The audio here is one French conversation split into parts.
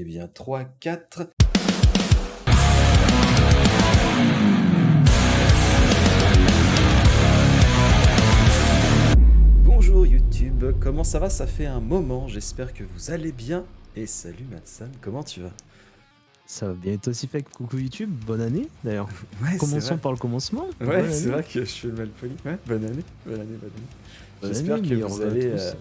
Eh bien, 3, 4. Bonjour YouTube, comment ça va? Ça fait un moment, j'espère que vous allez bien. Et salut Matsan, comment tu vas? Ça va bien être aussi fait que coucou YouTube, bonne année d'ailleurs. Ouais, c'est Commençons vrai. par le commencement, Ouais, bonne c'est année. vrai que je suis le mal poli. Ouais, bonne année, bonne année, bonne année. Bonne J'espère année, que meilleurs vous vœux à allez, tous.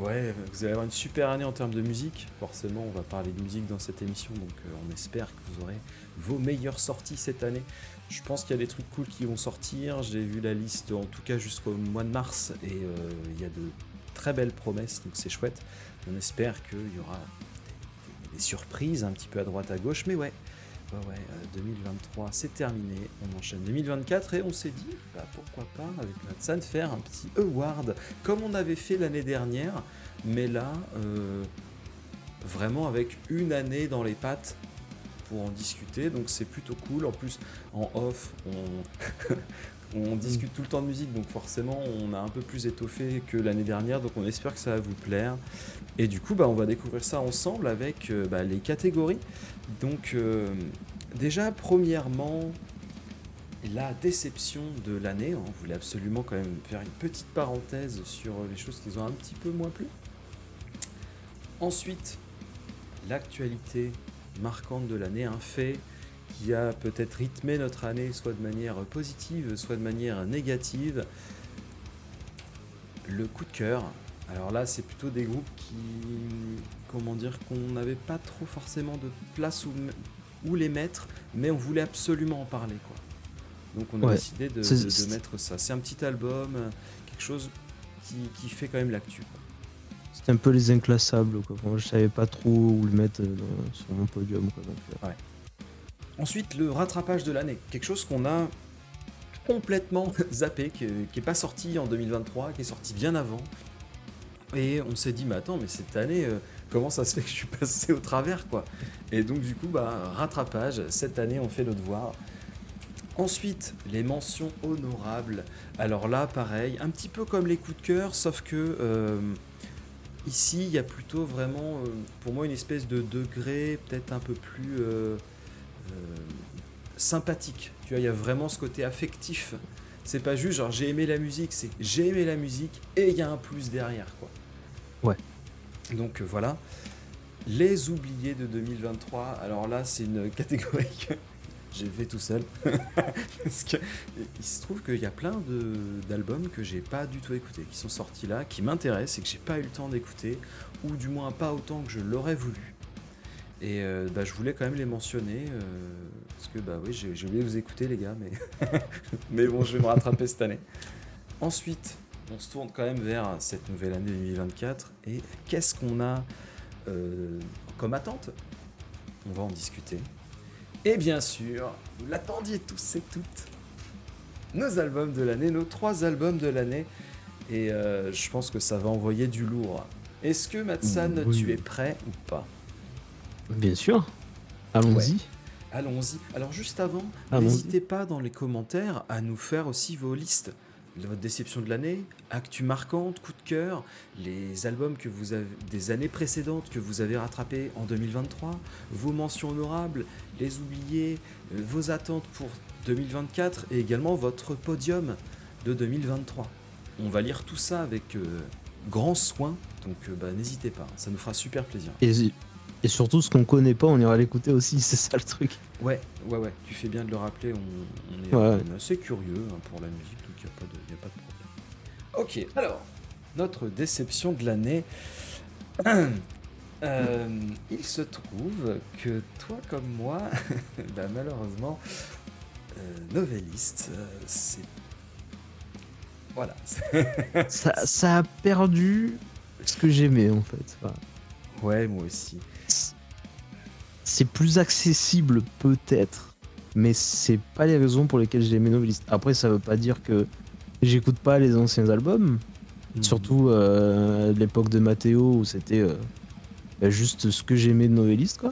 ouais, vous allez avoir une super année en termes de musique. Forcément, on va parler de musique dans cette émission, donc on espère que vous aurez vos meilleures sorties cette année. Je pense qu'il y a des trucs cool qui vont sortir. J'ai vu la liste, en tout cas jusqu'au mois de mars, et il y a de très belles promesses, donc c'est chouette. On espère qu'il y aura des surprises un petit peu à droite à gauche, mais ouais. 2023 c'est terminé, on enchaîne 2024 et on s'est dit pourquoi pas avec Natsan faire un petit award comme on avait fait l'année dernière, mais là vraiment avec une année dans les pattes pour en discuter, donc c'est plutôt cool. En plus en off on discute tout le temps de musique, donc forcément on a un peu plus étoffé que l'année dernière, donc on espère que ça va vous plaire. Et du coup, on va découvrir ça ensemble avec les catégories. Donc, déjà, premièrement, la déception de l'année. On voulait absolument quand même faire une petite parenthèse sur les choses qui ont un petit peu moins plu. Ensuite, l'actualité marquante de l'année, un fait qui a peut-être rythmé notre année, soit de manière positive, soit de manière négative. Le coup de cœur. Alors là, c'est plutôt des groupes qu'on n'avait pas trop forcément de place où les mettre, mais on voulait absolument en parler, quoi. Donc on a Ouais, décidé de c'est mettre ça. C'est un petit album, quelque chose qui fait quand même l'actu, quoi. c'était un peu les inclassables quoi. Moi, je savais pas trop où le mettre sur mon podium quoi. Donc, Ouais. Ensuite, le rattrapage de l'année. Quelque chose qu'on a complètement zappé, qui n'est pas sorti en 2023, qui est sorti bien avant. Et on s'est dit, mais attends, mais cette année, comment ça se fait que je suis passé au travers, quoi? Et donc, du coup, rattrapage. Cette année, on fait nos devoirs. Ensuite, les mentions honorables. Alors là, pareil, un petit peu comme les coups de cœur, sauf que ici, il y a plutôt vraiment, pour moi, une espèce de degré peut-être un peu plus sympathique. Tu vois, il y a vraiment ce côté affectif. C'est pas juste genre j'ai aimé la musique, c'est j'ai aimé la musique et il y a un plus derrière, quoi. ouais. Donc voilà. Les oubliés de 2023. Alors là, c'est une catégorie que j'ai fait tout seul. Parce que il se trouve qu'il y a plein d'albums que j'ai pas du tout écoutés, qui sont sortis là, qui m'intéressent et que j'ai pas eu le temps d'écouter, ou du moins pas autant que je l'aurais voulu. Et je voulais quand même les mentionner, parce que oui, j'ai oublié de vous écouter les gars, mais, mais bon, je vais me rattraper cette année. Ensuite, on se tourne quand même vers cette nouvelle année 2024, et qu'est-ce qu'on a comme attente? On va en discuter. Et bien sûr, vous l'attendiez tous et toutes, nos albums de l'année, nos 3 albums de l'année, et je pense que ça va envoyer du lourd. Est-ce que Matsan, Oui, tu es prêt ou pas? bien sûr. Ouais. Allons-y. Allons-y. Alors juste avant, Allons-y. n'hésitez pas dans les commentaires à nous faire aussi vos listes de votre déception de l'année, actu marquante, coup de cœur, les albums que vous avez des années précédentes que vous avez rattrapés en 2023, vos mentions honorables, les oubliés, vos attentes pour 2024 et également votre podium de 2023. On va lire tout ça avec grand soin, donc n'hésitez pas, ça nous fera super plaisir. Et surtout, ce qu'on connaît pas, on ira l'écouter aussi, c'est ça le truc. Ouais, tu fais bien de le rappeler, on Ouais. est assez curieux pour la musique, donc il n'y a pas de problème. Ok, alors, notre déception de l'année. Il se trouve que toi comme moi, malheureusement, novelliste, c'est... Voilà. Ça a perdu ce que j'aimais en fait. Voilà. Ouais, moi aussi. C'est plus accessible peut-être, mais c'est pas les raisons pour lesquelles j'ai aimé Novelist. Après, ça veut pas dire que j'écoute pas les anciens albums, surtout l'époque de Matteo où c'était juste ce que j'aimais de Novelist quoi.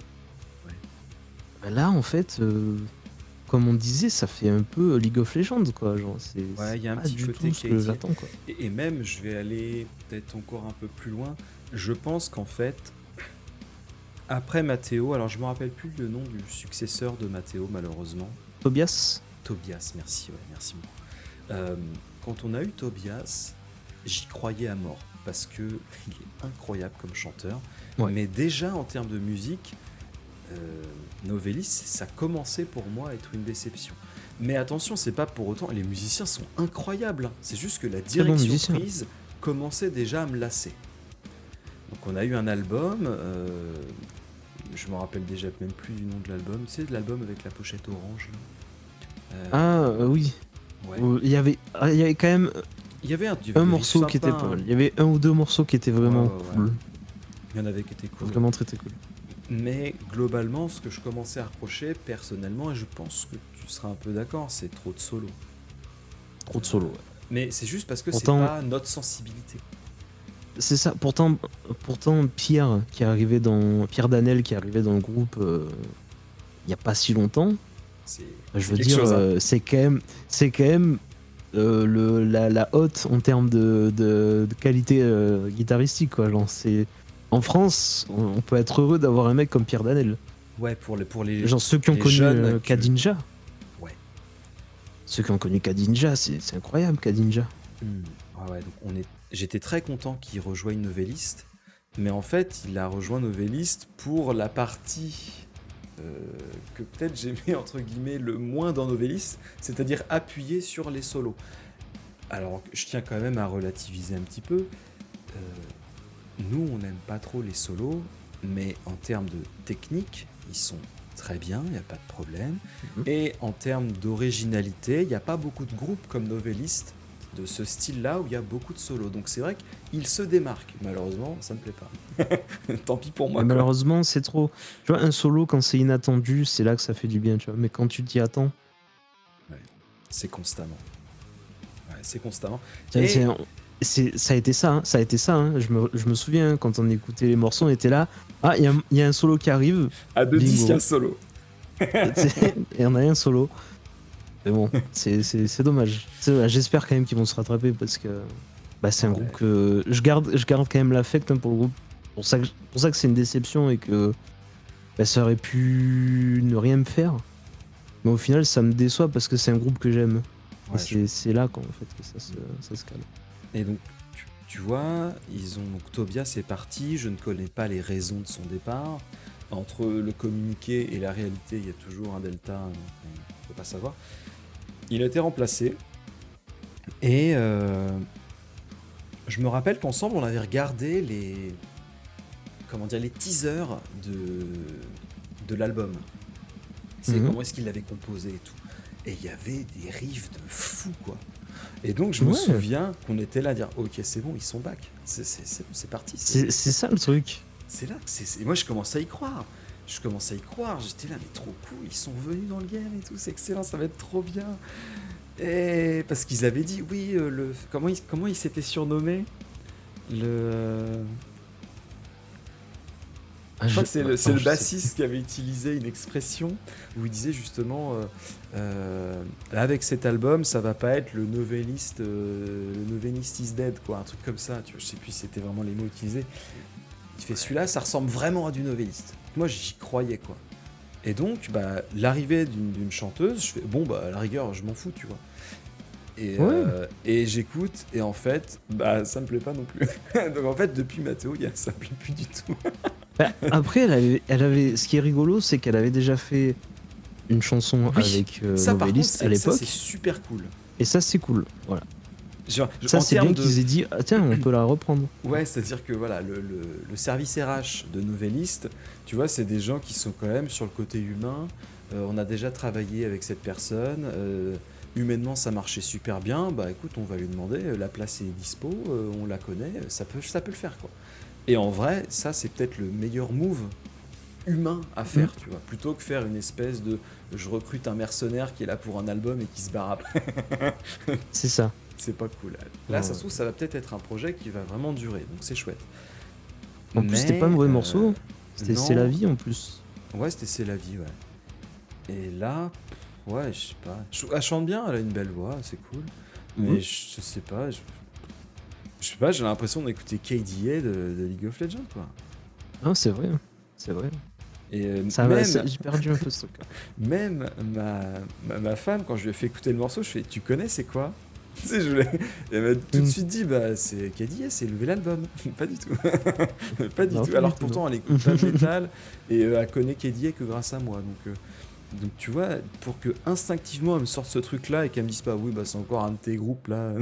Ouais. Là en fait, comme on disait, ça fait un peu League of Legends quoi. Genre, c'est Ouais, il y a un pas petit du côté tout ce que KT. j'attends quoi. Et même, je vais aller peut-être encore un peu plus loin. Je pense qu'en fait, Après Matteo, alors je me rappelle plus le nom du successeur de Matteo, malheureusement. Tobias? Tobias, merci, ouais, merci beaucoup. Euh, Quand on a eu Tobias, j'y croyais à mort parce que il est incroyable comme chanteur. Ouais. Mais déjà en termes de musique, Novelis, ça commençait pour moi à être une déception. Mais attention, c'est pas pour autant. Les musiciens sont incroyables, hein. C'est juste que la Très bon direction musicien. prise commençait déjà à me lasser. Donc on a eu un album. Je me rappelle déjà même plus du nom de l'album. C'est l'album avec la pochette orange. Là. Oui. Ouais. Il y avait quand même Il y avait un des riffs morceau qui était sympas, pas hein. mal. Il y avait un ou deux morceaux qui étaient vraiment Ouais. cool. Il y en avait qui étaient cool. Vraiment très très cool. Mais globalement, ce que je commençais à reprocher personnellement, et je pense que tu seras un peu d'accord, c'est trop de solos. Trop de solos. Ouais. Mais c'est juste parce que Pourtant- c'est pas notre sensibilité. C'est ça. Pourtant Pierre Danel qui est arrivé dans le groupe il y a pas si longtemps. C'est Je veux quelque dire, chose, hein. c'est quand même la haute en termes de qualité guitaristique quoi. Genre, en France, on peut être heureux d'avoir un mec comme Pierre Danel. Ouais, pour les Genre ceux qui ont les connu jeunes que- Kadinja. Ouais. Ceux qui ont connu Kadinja, c'est incroyable Kadinja. Ouais, donc j'étais très content qu'il rejoigne Novelist, mais en fait, il a rejoint Novelist pour la partie que peut-être j'aimais entre guillemets le moins dans Novelist, c'est-à-dire appuyer sur les solos. Alors, je tiens quand même à relativiser un petit peu. Nous, on n'aime pas trop les solos, mais en termes de technique, ils sont très bien, il n'y a pas de problème. Mhm. Et en termes d'originalité, il n'y a pas beaucoup de groupes comme Novelist de ce style-là où il y a beaucoup de solos. Donc c'est vrai qu'il se démarque. Malheureusement, ça ne me plaît pas. Tant pis pour moi. Mais Quoi. malheureusement, c'est trop. Tu vois, un solo quand c'est inattendu, c'est là que ça fait du bien, tu vois. Mais quand tu t'y attends, C'est constamment. Ouais, c'est constamment. c'est- Et- c'est- ça a été ça, hein, ça a été ça. Hein. Je me souviens quand on écoutait les morceaux, on était là. Ah, il y a un solo qui arrive. À deux disques, il y a Bingo. un solo. Et on a un solo. Mais bon, c'est dommage. J'espère quand même qu'ils vont se rattraper parce que c'est un Ouais. groupe que je garde quand même l'affect hein, pour le groupe. Pour ça que c'est une déception et que ça aurait pu ne rien me faire. Mais au final, ça me déçoit parce que c'est un groupe que j'aime. Ouais, Et c'est là qu'en fait que ça se calme. Et donc, tu vois, donc Tobias est parti, je ne connais pas les raisons de son départ. Entre le communiqué et la réalité, il y a toujours un delta, donc on ne peut pas savoir. Il a été remplacé. Et je me rappelle qu'ensemble, on avait regardé les teasers de l'album. C'est Mhm. comment est-ce qu'il l'avait composé et tout. Et il y avait des riffs de fou, quoi. Et donc, je me Ouais. souviens qu'on était là à dire ok, c'est bon, ils sont back. C'est parti. C'est ça le truc. C'est là que moi, je commence à y croire. J'étais là, mais trop cool, ils sont venus dans le game et tout, c'est excellent, ça va être trop bien. Et parce qu'ils avaient dit, oui, comment il s'était surnommé Je crois que c'est le je sais bassiste qui avait utilisé une expression où il disait justement avec cet album, ça va pas être le Novelist is dead, quoi, un truc comme ça. Tu vois, je sais plus si c'était vraiment les mots utilisés. Il fait celui-là, ça ressemble vraiment à du Novelist. Moi, j'y croyais, quoi. Et donc, l'arrivée d'une chanteuse, je fais bon, à la rigueur, je m'en fous, tu vois. Et j'écoute, et en fait, ça me plaît pas non plus. Donc en fait, depuis Matteo, ça me plaît plus du tout. Après, elle avait. Ce qui est rigolo, c'est qu'elle avait déjà fait une chanson Oui, avec ça, par contre, Novelist à ça, l'époque. c'est super cool. Et ça, c'est cool. Voilà. Ça, En c'est termes bien de... qu'ils aient dit ah, tiens, on peut la reprendre. Ouais, c'est-à-dire que voilà, le service RH de Novelist, tu vois, c'est des gens qui sont quand même sur le côté humain. On a déjà travaillé avec cette personne. Humainement, ça marchait super bien. Écoute, on va lui demander. La place est dispo, on la connaît. Ça peut le faire, quoi. Et en vrai, ça, c'est peut-être le meilleur move humain à faire, tu vois, plutôt que faire une espèce de je recrute un mercenaire qui est là pour un album et qui se barre après. C'est ça. C'est pas cool. Là, ça se trouve, ça va peut-être être un projet qui va vraiment durer, donc c'est chouette. En plus, c'était pas un mauvais morceau. C'était non. C'est la vie en plus. Ouais, c'était C'est la vie, ouais. Et là, ouais, je sais pas. Elle chante bien, elle a une belle voix, c'est cool. Mais je sais pas, je sais pas, j'ai l'impression d'écouter KDA de League of Legends, quoi. Ah, c'est vrai. C'est vrai. Et J'ai perdu un peu ce truc. même ma femme, quand je lui ai fait écouter le morceau, je fais tu connais c'est quoi? Tu sais, elle m'a tout de suite dit bah c'est Cadillac, c'est le nouvel album. Pas du tout. Pas du Non, tout. pas Alors du tout, pourtant non. elle écoute pas de métal et elle connaît Cadillac que grâce à moi. Donc tu vois, pour que instinctivement elle me sorte ce truc là et qu'elle me dise pas oui bah c'est encore un de tes groupes là.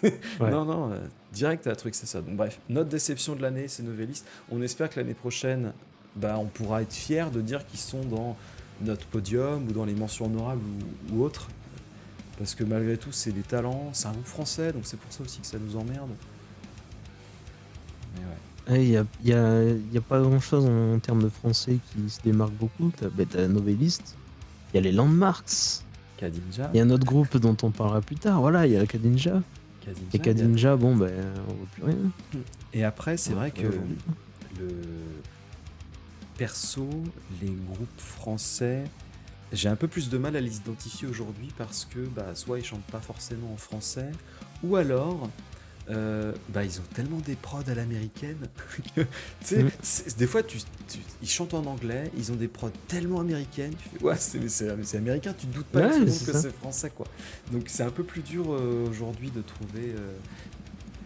Ouais. Non non, direct à la truc c'est ça. Donc bref, notre déception de l'année c'est Novelist. On espère que l'année prochaine bah on pourra être fiers de dire qu'ils sont dans notre podium ou dans les mentions honorables ou autres. Parce que malgré tout c'est des talents, c'est un groupe français donc c'est pour ça aussi que ça nous emmerde. Mais ouais. Il y a pas grand chose en termes de français qui se démarque beaucoup. T'as Novelist, il y a les Landmarks, Kadinja, il y a un autre groupe dont on parlera plus tard. Voilà, il y a la Kadinja. Et Kadinja, Kadinja, bon, ben, on voit plus rien. Et après c'est On voit vrai plus que rien aujourd'hui. le perso, les groupes français, j'ai un peu plus de mal à les identifier aujourd'hui parce que bah, soit ils chantent pas forcément en français, ou alors bah, ils ont tellement des prods à l'américaine que tu sais, Mm. des fois ils chantent en anglais, ils ont des prods tellement américaines, tu fais ouais c'est américain, tu te doutes pas une Ouais, seconde c'est que ça. c'est français quoi. Donc c'est un peu plus dur aujourd'hui de trouver.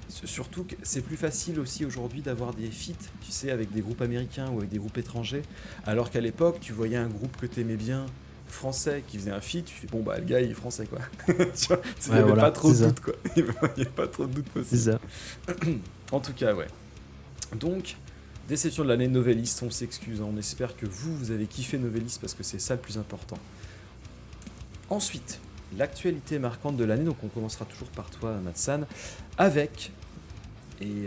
Surtout que c'est plus facile aussi aujourd'hui d'avoir des feats, tu sais, avec des groupes américains ou avec des groupes étrangers. Alors qu'à l'époque, tu voyais un groupe que t'aimais bien, français, qui faisait un feat, tu fais bon bah le gars il est français quoi. Tu vois, il n'y Ouais, avait pas voilà, trop c'est de ça. doutes quoi. Il n'y avait pas trop de doutes C'est possibles. ça. En tout cas, ouais. Donc, déception de l'année Novelist, on s'excuse, hein. On espère que vous avez kiffé Novelist parce que c'est ça le plus important. Ensuite, l'actualité marquante de l'année, donc on commencera toujours par toi Matsan, avec et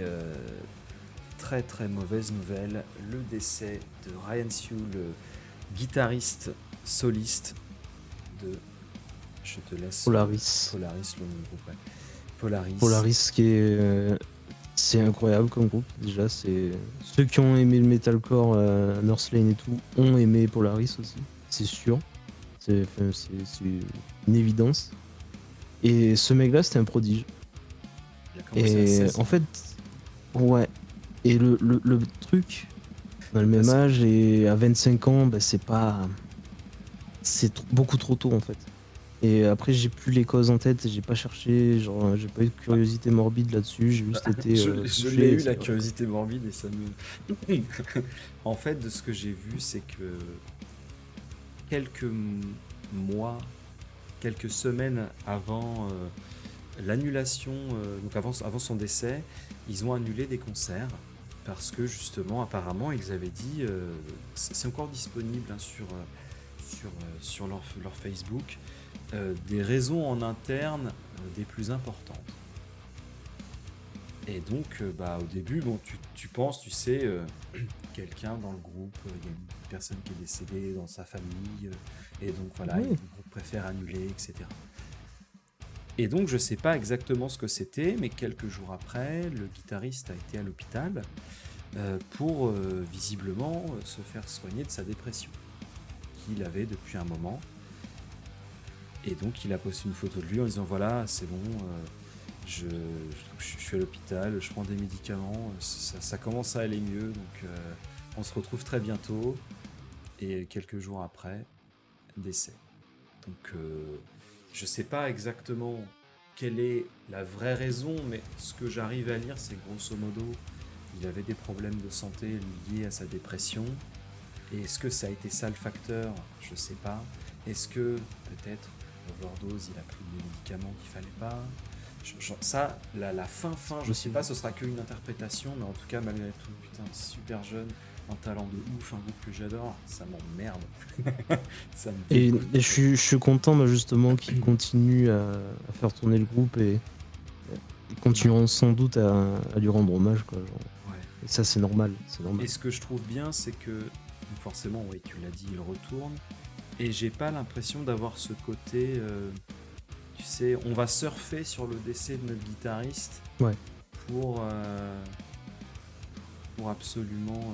très très mauvaise nouvelle, le décès de Ryan Sue, le guitariste soliste de, je te laisse Polaris. Polaris, le nom du groupe, ouais. Polaris. Polaris, c'est incroyable comme groupe. Déjà, c'est ceux qui ont aimé le metalcore, Northlane et tout, ont aimé Polaris aussi. C'est sûr. C'est une évidence. Et ce mec-là, c'était un prodige. Il a commencé à Et 16 ans. en fait, ouais. Et le truc, on a le même âge et à 25 ans, bah, c'est pas. Beaucoup trop tôt en fait. Et après, j'ai plus les causes en tête, j'ai pas cherché, genre, j'ai pas eu de curiosité morbide là-dessus, j'ai juste été je touché. l'ai Et eu c'est la voilà, quoi. curiosité morbide et ça me... En fait, de ce que j'ai vu, c'est que quelques mois, quelques semaines avant l'annulation, donc avant son décès, ils ont annulé des concerts parce que justement, apparemment, ils avaient dit, c'est encore disponible hein, sur leur Facebook, des raisons en interne des plus importantes. Et donc, bah, au début, bon, tu penses, tu sais, quelqu'un dans le groupe, il y a une personne qui est décédée dans sa famille, et donc voilà, Ouais. le groupe préfère annuler, etc. Et donc, je sais pas exactement ce que c'était, mais quelques jours après, le guitariste a été à l'hôpital pour visiblement se faire soigner de sa dépression, qu'il avait depuis un moment. Et donc, il a posté une photo de lui en disant voilà, c'est bon. Je suis à l'hôpital, je prends des médicaments, ça commence à aller mieux, donc on se retrouve très bientôt. Et quelques jours après, décès. Donc je sais pas exactement quelle est la vraie raison, mais ce que j'arrive à lire, c'est grosso modo, il avait des problèmes de santé liés à sa dépression. Et est-ce que ça a été ça le facteur? Je sais pas. Est-ce que peut-être overdose, il a pris des médicaments qu'il fallait pas? Ça, la fin, je sais pas, ce sera qu'une interprétation, mais en tout cas, malgré tout, putain, super jeune, un talent de ouf, un groupe que j'adore, ça m'emmerde. Ça me Et dégoûte. je suis content bah, justement qu'ils continuent à faire tourner le groupe et ils continueront sans doute à lui rendre hommage. Quoi, genre. Ouais. Et ça, c'est normal. Et ce que je trouve bien, c'est que, forcément, oui, tu l'as dit, il retourne, et j'ai pas l'impression d'avoir ce côté. Tu sais, on va surfer sur le décès de notre guitariste Ouais. pour absolument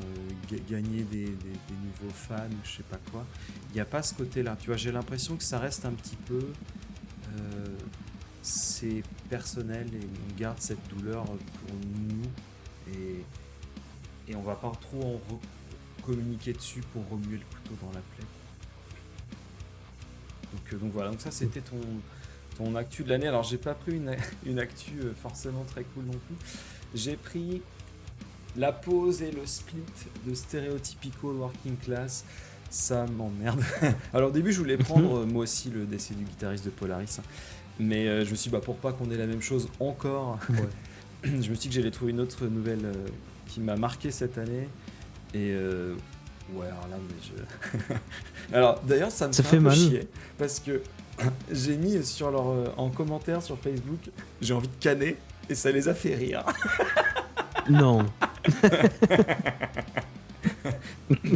gagner des nouveaux fans, je sais pas quoi. Il n'y a pas ce côté-là. Tu vois, j'ai l'impression que ça reste un petit peu c'est personnel et on garde cette douleur pour nous et on va pas trop en communiquer dessus pour remuer le couteau dans la plaie. Donc voilà, donc ça c'était ton actu de l'année. Alors j'ai pas pris une actu forcément très cool non plus. J'ai pris la pause et le split de Stereotypical Working Class. Ça m'emmerde. Alors au début je voulais prendre moi aussi le décès du guitariste de Polaris. Mais je me suis dit pour pas qu'on ait la même chose encore, je me suis dit que j'allais trouver une autre nouvelle qui m'a marqué cette année. Et ouais, alors là, mais je. Alors d'ailleurs, ça me fait un peu mal. chier parce que j'ai mis sur en commentaire sur Facebook, j'ai envie de canner et ça les a fait rire. Non.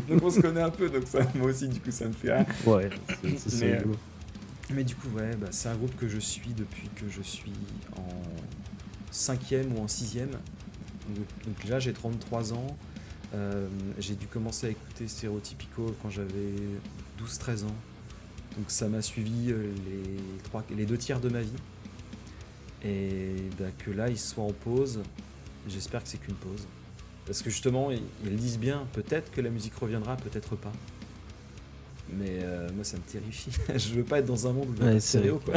Donc on se connaît un peu, donc ça, moi aussi, du coup, ça me fait rire. Ouais, c'est rigolo. Mais du coup, ouais, c'est un groupe que je suis depuis que je suis en 5e ou en 6e. Donc là, j'ai 33 ans. J'ai dû commencer à écouter Stereotypical quand j'avais 12-13 ans. Donc ça m'a suivi les 2 tiers de ma vie. Et que là, ils soient en pause, j'espère que c'est qu'une pause. Parce que justement, ils disent bien, peut-être que la musique reviendra, peut-être pas. Mais moi, ça me terrifie. Je veux pas être dans un monde où il y a pas de stéréo, quoi.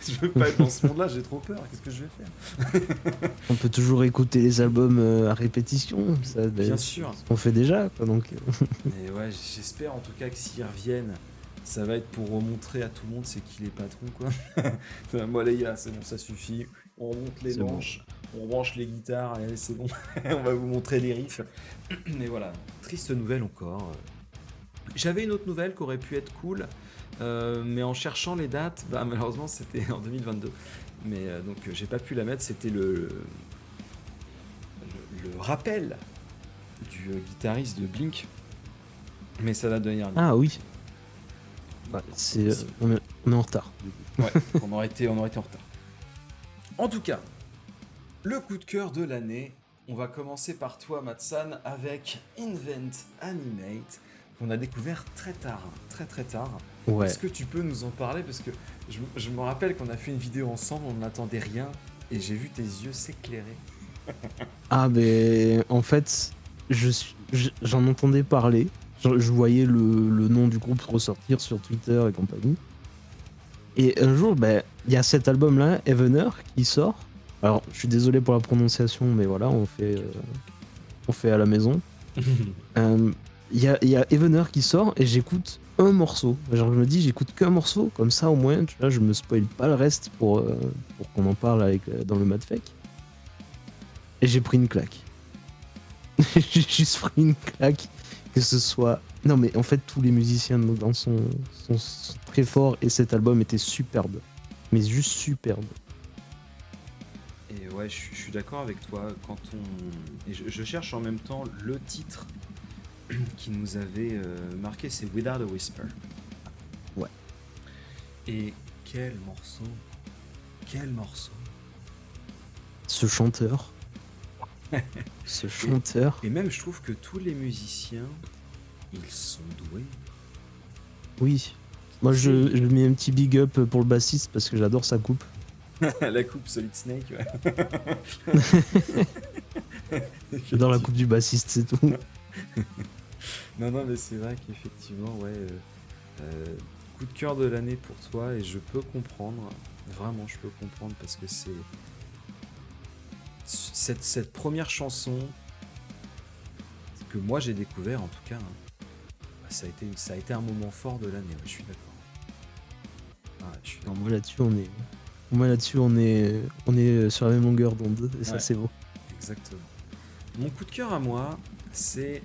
Je veux pas être dans ce monde-là, j'ai trop peur. Qu'est-ce que je vais faire? On peut toujours écouter les albums à répétition. Ça, bien sûr. Ce qu'on fait déjà, quoi, donc. Et ouais, j'espère en tout cas que s'ils reviennent, ça va être pour montrer à tout le monde c'est qui les patrons, quoi. Moi les gars, c'est bon, ça suffit. On remonte les manches, on branche les guitares, et allez, c'est bon. On va vous montrer les riffs. Mais voilà, triste nouvelle encore. J'avais une autre nouvelle qui aurait pu être cool, mais en cherchant les dates, malheureusement c'était en 2022. Mais donc j'ai pas pu la mettre, c'était le rappel du guitariste de Blink. Mais ça va devenir... Ah oui. On est en retard. Ouais, on aurait été en retard. En tout cas, le coup de cœur de l'année, on va commencer par toi, Matsan, avec Invent Animate, qu'on a découvert très tard. Ouais. Est-ce que tu peux nous en parler? Parce que je me rappelle qu'on a fait une vidéo ensemble, on n'attendait rien, et j'ai vu tes yeux s'éclairer. Ah, mais en fait, j'en entendais parler. Je voyais le nom du groupe ressortir sur Twitter et compagnie. Et un jour, il y a cet album-là, Evener, qui sort. Alors, je suis désolé pour la prononciation, mais voilà, on fait à la maison. Il y a Evener qui sort et j'écoute un morceau. Genre, je me dis, j'écoute qu'un morceau, comme ça au moins, tu vois, je me spoil pas le reste pour qu'on en parle dans le Madfake. Et j'ai pris une claque. J'ai juste pris une claque. Que ce soit... Non mais en fait tous les musiciens dedans sont très forts et cet album était superbe. Mais juste superbe. Et ouais, je suis d'accord avec toi. Et je cherche en même temps le titre qui nous avait marqué, c'est Without a Whisper. Ouais. Et quel morceau. Ce chanteur. Et même je trouve que tous les musiciens, ils sont doués. Oui. Moi je mets un petit big up pour le bassiste parce que j'adore sa coupe. La coupe Solid Snake, ouais. J'adore la coupe du bassiste, c'est tout. non, mais c'est vrai qu'effectivement, ouais. Coup de cœur de l'année pour toi, et je peux comprendre. Vraiment, je peux comprendre parce que c'est. Cette première chanson que moi j'ai découvert en tout cas, ça a été un moment fort de l'année, ouais, je suis d'accord. Non, moi là-dessus on est sur la même longueur d'onde et ça c'est beau. Exactement. Mon coup de cœur à moi, c'est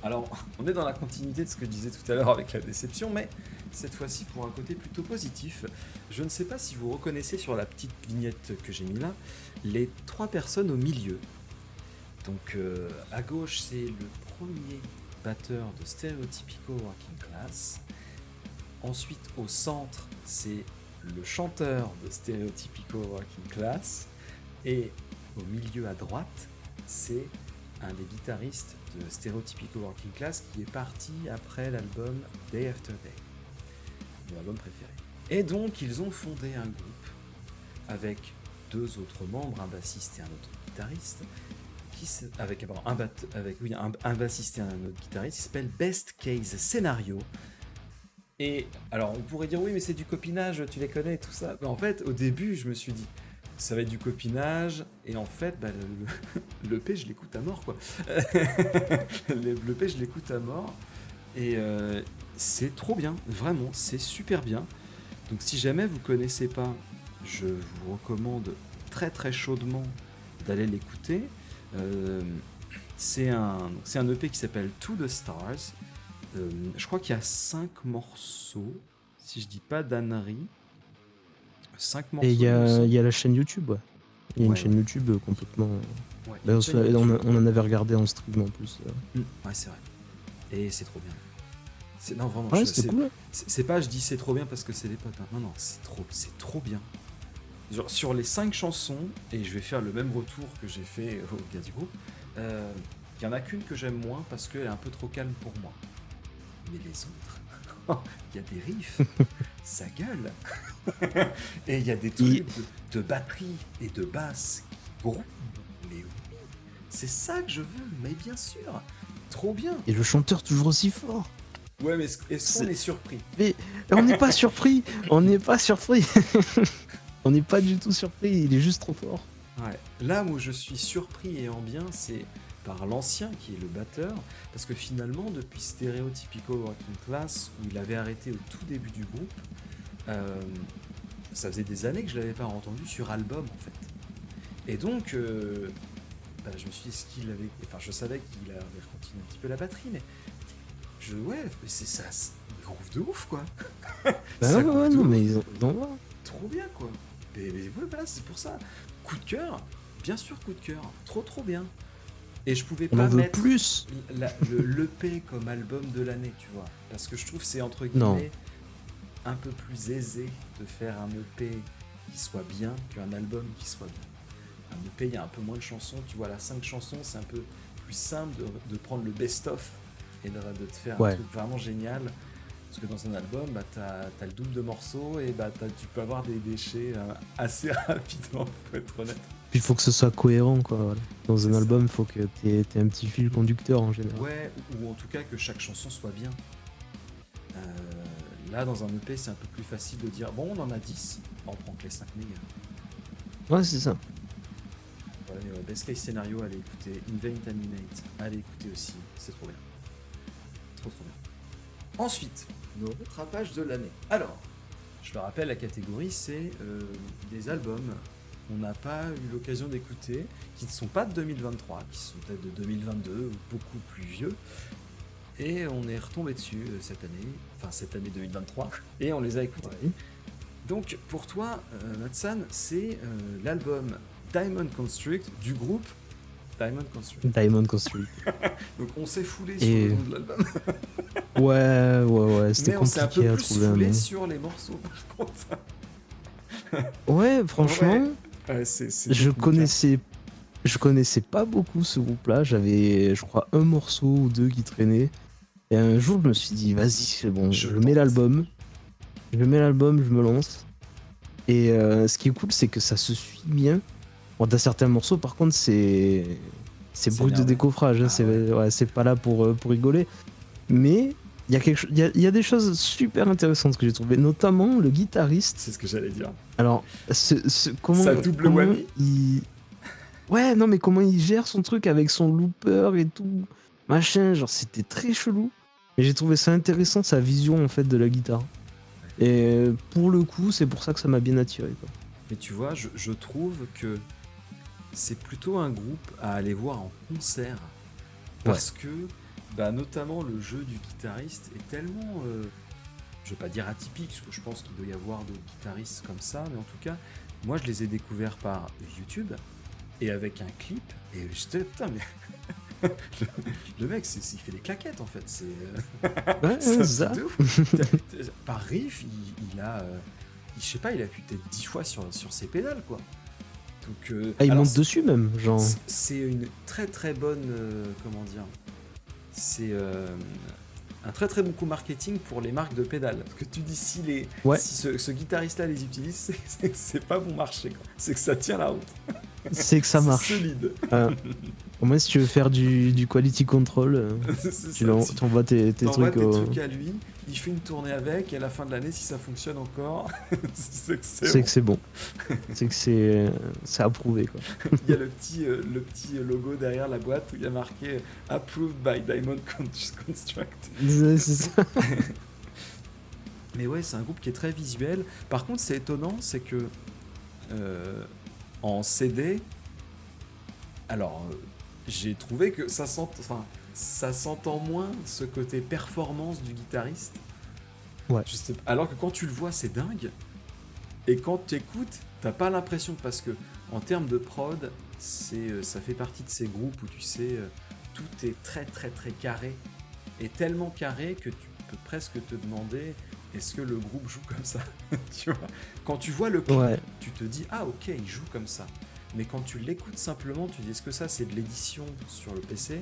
alors on est dans la continuité de ce que je disais tout à l'heure avec la déception, mais cette fois-ci pour un côté plutôt positif. Je ne sais pas si vous reconnaissez sur la petite vignette que j'ai mis là les 3 personnes au milieu. Donc à gauche c'est le premier batteur de Stereotypical Working Class. Ensuite au centre c'est le chanteur de Stereotypical Working Class. Et au milieu à droite c'est un des guitaristes de Stereotypical Working Class qui est parti après l'album Day After Day, mon album préféré. Et donc ils ont fondé un groupe avec 2 autres membres, un bassiste et un autre guitariste, pardon, un bassiste et un autre guitariste, qui s'appelle Best Case Scenario. Et alors on pourrait dire oui mais c'est du copinage, tu les connais et tout ça. Mais en fait au début je me suis dit ça va être du copinage et en fait bah, l'EP je l'écoute à mort quoi. L'EP je l'écoute à mort et c'est trop bien, vraiment c'est super bien. Donc si jamais vous connaissez pas, je vous recommande très très chaudement d'aller l'écouter. C'est un EP qui s'appelle To The Stars. Je crois qu'il y a 5 morceaux, si je dis pas d'ânerie. 5 morceaux. Et il y il me semble. a la chaîne YouTube, ouais. Il y a une Ouais, chaîne YouTube complètement. ouais, Bah, une chaîne on YouTube. en avait regardé en stream en plus. Ouais, c'est vrai. Et c'est trop bien. Non, vraiment, Ouais, c'était cool. c'est pas je dis c'est trop bien parce que c'est des potes. Hein. Non, non, c'est trop bien. Genre, sur les 5 chansons, et je vais faire le même retour que j'ai fait au gars du groupe, il y en a qu'une que j'aime moins parce qu'elle est un peu trop calme pour moi. Mais les autres, il y a des riffs, ça gueule. Et il y a des trucs de batterie et de basse qui grondent. Mais oui, c'est ça que je veux, mais bien sûr. Trop bien. Et le chanteur toujours aussi fort. Ouais, mais est-ce qu'on est surpris? Mais on n'est pas surpris. On n'est pas surpris. On n'est pas du tout surpris. Il est juste trop fort. Ouais. Là où je suis surpris et en bien, c'est par l'ancien qui est le batteur, parce que finalement, depuis Stereotypical Working Class, où il avait arrêté au tout début du groupe, ça faisait des années que je l'avais pas entendu sur album en fait. Et donc, je me suis dit je savais qu'il avait continué un petit peu la batterie, mais c'est ça, il groove de ouf quoi. Ça groove de non, ouf. mais ils en vont. Trop bien quoi. Mais ouais, voilà, c'est pour ça. Coup de cœur, bien sûr coup de cœur, trop bien. Et je pouvais On pas en veut mettre plus. l'EP comme album de l'année, tu vois. Parce que je trouve que c'est entre Non. guillemets un peu plus aisé de faire un EP qui soit bien qu'un album qui soit bien. Un EP, il y a un peu moins de chansons, tu vois, là 5 chansons, c'est un peu plus simple de prendre le best-of et de te faire un truc vraiment génial. Parce que dans un album, bah, t'as le double de morceaux et bah, tu peux avoir des déchets assez rapidement, faut être honnête. Puis il faut que ce soit cohérent, quoi. Voilà. Dans un album, il faut que t'aies un petit fil conducteur en général. Ouais, ou en tout cas que chaque chanson soit bien. Là, dans un EP, c'est un peu plus facile de dire bon, on en a 10, on prend que les 5 mégas. Ouais, c'est ça. Ouais, mais Best Case Scenario, allez écouter. Invent Animate, allez écouter aussi, c'est trop bien. Trop bien. Ensuite, nos rattrapages de l'année. Alors, je le rappelle, la catégorie, c'est des albums qu'on n'a pas eu l'occasion d'écouter, qui ne sont pas de 2023, qui sont peut-être de 2022 ou beaucoup plus vieux. Et on est retombé dessus cette année 2023, et on les a écoutés. Ouais. Donc pour toi, Matsan, c'est l'album Diamond Construct du groupe Diamond Construct. Diamond Construct. Donc on s'est foulé sur le nom de l'album. Ouais, c'était mais on s'est un peu compliqué à plus trouver un foulé nom. sur les morceaux par contre. Ouais, franchement, je connaissais pas beaucoup ce groupe-là. J'avais, je crois, un morceau ou deux qui traînaient. Et un jour, je me suis dit, vas-y, c'est bon, je mets l'album. Je mets l'album, je me lance. Et ce qui est cool, c'est que ça se suit bien. Bon, t'as certains morceaux, par contre, c'est brut de décoffrage. Hein, c'est pas là pour rigoler. Mais il y a des choses super intéressantes que j'ai trouvées, notamment le guitariste. C'est ce que j'allais dire. Alors, comment ouais, non, mais comment il gère son truc avec son looper et tout, machin, genre c'était très chelou. Et j'ai trouvé ça intéressant, sa vision en fait de la guitare. Et pour le coup, c'est pour ça que ça m'a bien attiré, quoi. Mais tu vois, je trouve que c'est plutôt un groupe à aller voir en concert. Parce que, bah, notamment, le jeu du guitariste est tellement, je vais pas dire atypique, parce que je pense qu'il doit y avoir d'autres guitaristes comme ça, mais en tout cas, moi je les ai découverts par YouTube, et avec un clip, et j'étais, putain, mais... le mec, il fait des claquettes en fait. C'est ça. de ouf. Par riff, il a, je sais pas, il appuie peut-être 10 fois sur ses pédales quoi. Donc, il monte dessus même, genre. C'est une très très bonne, comment dire, c'est un très très bon coup marketing pour les marques de pédales. Parce que tu dis si ce guitariste-là les utilise, c'est pas bon marché quoi. C'est que ça tient la route. C'est que ça marche. C'est solide. Au moins, si tu veux faire du quality control, C'est ça, tu envoies tes t'envoies trucs tes au. trucs à lui, il fait une tournée avec, et à la fin de l'année, si ça fonctionne encore, c'est que c'est C'est bon. que c'est bon. C'est que c'est approuvé, quoi. Il y a le petit logo derrière la boîte où il y a marqué Approved by Diamond Construct. C'est ça. Mais ouais, c'est un groupe qui est très visuel. Par contre, c'est étonnant, c'est que euh, en CD, alors j'ai trouvé que ça s'entend moins ce côté performance du guitariste. Ouais. Alors que quand tu le vois, c'est dingue. Et quand tu écoutes, t'as pas l'impression parce que en termes de prod, ça fait partie de ces groupes où tu sais tout est très très très carré et tellement carré que tu peux presque te demander est-ce que le groupe joue comme ça. Tu vois, quand tu vois le clip, Ouais. tu te dis ah ok il joue comme ça. Mais quand tu l'écoutes simplement, tu dis est-ce que ça c'est de l'édition sur le PC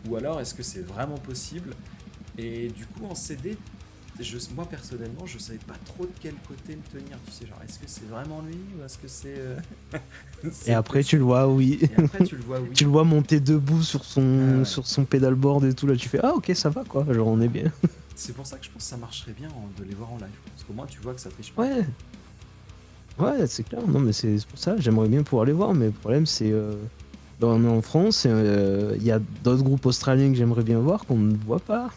ou alors est-ce que c'est vraiment possible. Et du coup en CD moi personnellement, je savais pas trop de quel côté me tenir. Tu sais, genre, est-ce que c'est vraiment lui ou est-ce que c'est. Et c'est après, tu le vois, oui. Et après, tu le vois, oui. Tu le vois monter debout sur Ah son, ouais. sur son pédalboard et tout. Là, tu fais ah, ok, ça va, quoi. Genre, on est bien. C'est pour ça que je pense que ça marcherait bien de les voir en live. Parce qu'au moins, tu vois que ça triche pas. Ouais. Ouais, c'est clair. Non, mais c'est pour ça. J'aimerais bien pouvoir les voir. Mais le problème, c'est. On est en France. Il y a d'autres groupes australiens que j'aimerais bien voir qu'on ne voit pas.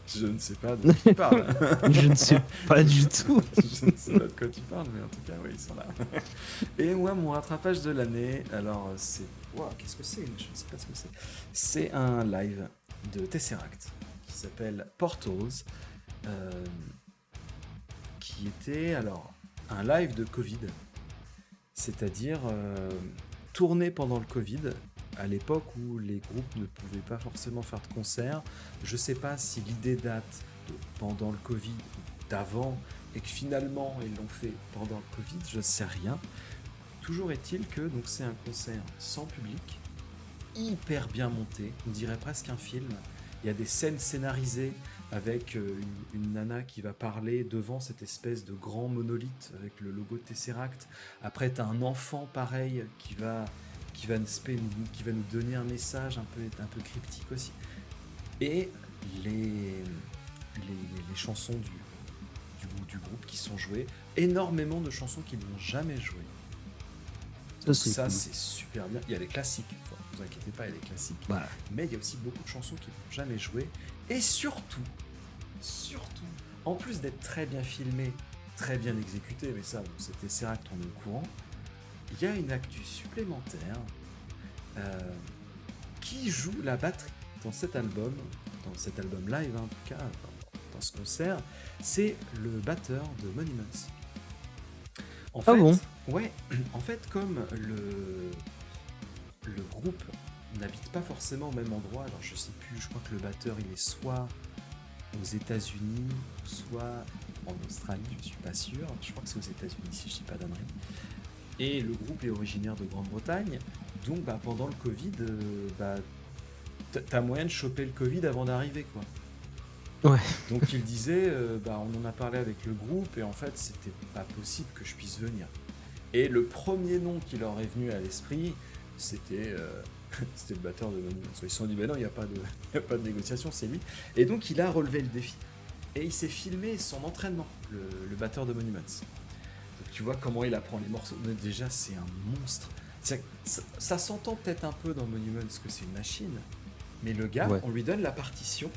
Je ne sais pas de quoi tu parles. Je ne sais pas du tout. Je ne sais pas de quoi tu parles, mais en tout cas, oui, ils sont là. Et moi, mon rattrapage de l'année, alors c'est. Waouh, qu'est-ce que c'est? Je ne sais pas ce que c'est. C'est un live de Tesseract qui s'appelle Portals, euh, qui était alors un live de Covid, c'est-à-dire tourné pendant le Covid, à l'époque où les groupes ne pouvaient pas forcément faire de concerts. Je sais pas si l'idée date de pendant le Covid ou d'avant et que finalement ils l'ont fait pendant le Covid, je ne sais rien. Toujours est-il que donc c'est un concert sans public, hyper bien monté, on dirait presque un film. Il y a des scènes scénarisées avec une nana qui va parler devant cette espèce de grand monolithe avec le logo de Tesseract. Après, tu as un enfant pareil qui va nous donner un message un peu cryptique aussi. Et les chansons du groupe qui sont jouées, énormément de chansons qu'ils n'ont jamais jouées. Ça, c'est Ça, cool. c'est super bien. Il y a les classiques, enfin, vous inquiétez pas, il y a les classiques. Voilà. Mais il y a aussi beaucoup de chansons qu'ils n'ont jamais jouées. Et surtout, en plus d'être très bien filmé, très bien exécuté, mais ça, bon, c'était Tesseract, on est au courant, il y a une actu supplémentaire euh, qui joue la batterie dans cet album live, hein, en tout cas, dans ce concert, c'est le batteur de Monuments. En Ah fait, bon? ouais, en fait, comme le groupe n'habite pas forcément au même endroit, alors je sais plus, je crois que le batteur il est soit aux États-Unis, soit en Australie, je suis pas sûr, je crois que c'est aux États-Unis si je dis pas d'ânerie. Et le groupe est originaire de Grande-Bretagne, donc bah, pendant le Covid, t'as moyen de choper le Covid avant d'arriver, quoi. Ouais. Donc il disait, on en a parlé avec le groupe et en fait c'était pas possible que je puisse venir. Et le premier nom qui leur est venu à l'esprit, c'était c'était le batteur de Monuments. Ils se sont dit, non, il n'y a pas de négociation, c'est lui. Et donc il a relevé le défi. Et il s'est filmé son entraînement, le batteur de Monuments. Donc tu vois comment il apprend les morceaux. Mais déjà, c'est un monstre. Ça s'entend peut-être un peu dans Monuments que c'est une machine. Mais le gars, Ouais. on lui donne la partition